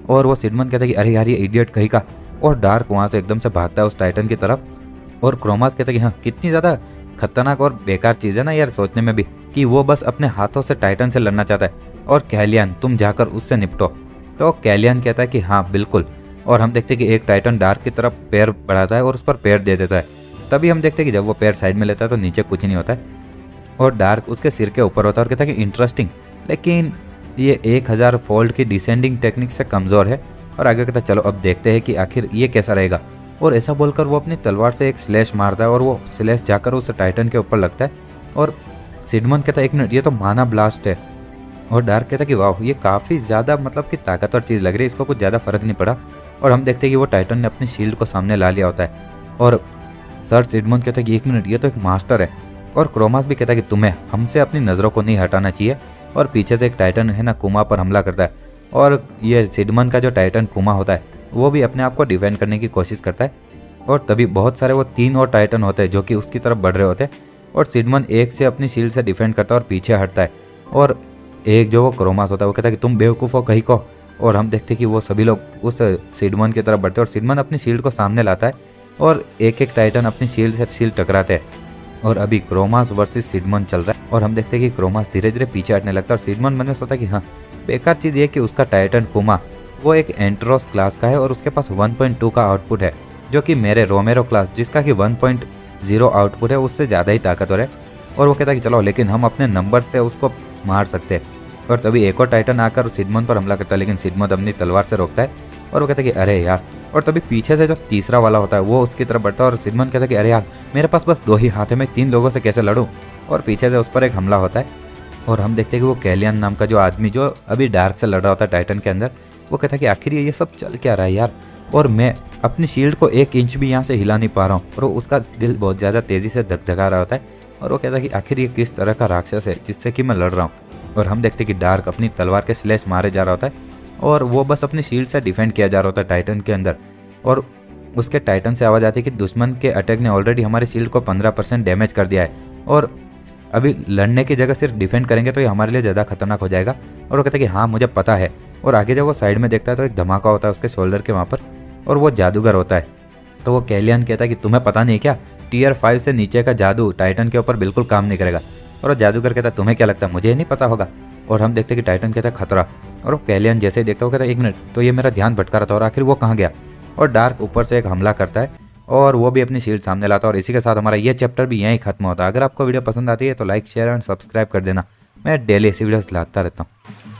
और वो सिडमन कहता है कि अरे यार ये इडियट कहीं का। और डार्क वहाँ से एकदम से भागता है उस टाइटन की तरफ। और क्रोमास कहता है कि हाँ कितनी ज़्यादा खतरनाक और बेकार चीज़ है ना यार सोचने में भी कि वो बस अपने हाथों से टाइटन से लड़ना चाहता है और कैलियन तुम जाकर उससे निपटो। तो कैलियन कहता है कि हाँ बिल्कुल। और हम देखते हैं कि एक टाइटन डार्क की तरफ पैर बढ़ाता है और उस पर पैर दे देता है। तभी हम देखते हैं कि जब वो पैर साइड में लेता है तो नीचे कुछ नहीं होता है और डार्क उसके सिर के ऊपर होता है और कहता है कि इंटरेस्टिंग, लेकिन ये 1000 फोल्ड की डिसेंडिंग टेक्निक से कमज़ोर है। और आगे कहता है चलो अब देखते हैं कि आखिर ये कैसा रहेगा। और ऐसा बोलकर वो अपनी तलवार से एक स्लैश मारता है और वो स्लैश जाकर उस टाइटन के ऊपर लगता है। और सिडमन कहता है एक मिनट ये तो माना ब्लास्ट है। और डार्क कहता है कि वाह ये काफ़ी ज़्यादा मतलब कि ताकतवर चीज़ लग रही है, इसको कुछ ज़्यादा फर्क नहीं पड़ा। और हम देखते हैं कि वो टाइटन ने अपनी शील्ड को सामने ला लिया होता है। और सर सिडमन कहता है कि एक मिनट ये तो एक मास्टर है। और क्रोमास भी कहता है कि तुम्हें हमसे अपनी नज़रों को नहीं हटाना चाहिए। और पीछे से एक टाइटन है ना कुमा पर हमला करता है और ये सिडमन का जो टाइटन कुमा होता है वो भी अपने आप को डिफेंड करने की कोशिश करता है। और तभी बहुत सारे वो 3 और टाइटन होते हैं जो कि उसकी तरफ बढ़ रहे होते हैं और सिडमन एक से अपनी शील्ड से डिफेंड करता है और पीछे हटता है। और एक जो वो क्रोमास होता है वो कहता है कि तुम बेवकूफ़ हो कहीं को। और हम देखते हैं कि वो सभी लोग उस सिडमन की तरफ बढ़ते हैं और सिडमन अपनी शील्ड को सामने लाता है और एक एक टाइटन अपनी शील्ड से शील्ड टकराते हैं। और अभी क्रोमास वर्सेस सिडमन चल रहा है और हम देखते हैं कि क्रोमास धीरे धीरे पीछे हटने लगता है और सिडमन मन में सोचता है कि हाँ बेकार चीज़ ये कि उसका टाइटन कुमा वो एक एंट्रोस क्लास का है और उसके पास 1.2 का आउटपुट है, जो कि मेरे रोमेरो क्लास जिसका कि 1.0 आउटपुट है उससे ज़्यादा ही ताकतवर है। और वो कहता है कि चलो लेकिन हम अपने नंबर से उसको मार सकते हैं। और तभी एक और टाइटन आकर सिडमन पर हमला करता है लेकिन सिडमन अपनी तलवार से रोकता है और वो कहता है कि अरे यार। और तभी पीछे से जो तीसरा वाला होता है वो उसकी तरफ बढ़ता है और सिडमन कहता है कि अरे यार मेरे पास बस 2 ही हाथ है, मैं 3 लोगों से कैसे लड़ूं। और पीछे से उस पर एक हमला होता है और हम देखते हैं कि वो कैलियन नाम का जो आदमी जो अभी डार्क से लड़ रहा होता है टाइटन के अंदर, वो कहता है कि आखिर ये सब चल क्या रहा है यार, और मैं अपनी शील्ड को 1 इंच भी यहाँ से हिला नहीं पा रहा हूँ। और उसका दिल बहुत ज़्यादा तेज़ी से धकधका रहा होता है और वो कहता है कि आखिर ये किस तरह का राक्षस है जिससे कि मैं लड़ रहा हूँ। और हम देखते हैं कि डार्क अपनी तलवार के स्लैश मारे जा रहा होता है और वो बस अपनी शील्ड से डिफेंड किया जा रहा होता है टाइटन के अंदर। और उसके टाइटन से आवाज़ आती है कि दुश्मन के अटैक ने ऑलरेडी हमारी शील्ड को 15% डैमेज कर दिया है और अभी लड़ने की जगह सिर्फ डिफेंड करेंगे तो ये हमारे लिए ज़्यादा खतरनाक हो जाएगा। और वो कहता है कि हाँ मुझे पता है। और आगे जब वो साइड में देखता है तो एक धमाका होता है उसके शोल्डर के वहाँ पर और वो जादूगर होता है। तो वो कैलियन कहता है कि तुम्हें पता नहीं क्या, Tier 5 से नीचे का जादू टाइटन के ऊपर बिल्कुल काम नहीं करेगा। और वो जादूगर कहता है तुम्हें क्या लगता है मुझे नहीं पता होगा। और हम देखते हैं कि टाइटन कहता है खतरा। और वो कैलियन जैसे ही देखता है वो कहता है 1 मिनट तो ये मेरा ध्यान भटका रहा था और आखिर वो कहाँ गया। और डार्क ऊपर से एक हमला करता है और वो भी अपनी शील्ड सामने लाता है। और इसी के साथ हमारा ये चैप्टर भी यहीं खत्म होता है। अगर आपको वीडियो पसंद आती है तो लाइक शेयर एंड सब्सक्राइब कर देना। मैं डेली ऐसी वीडियोस लाता रहता हूँ।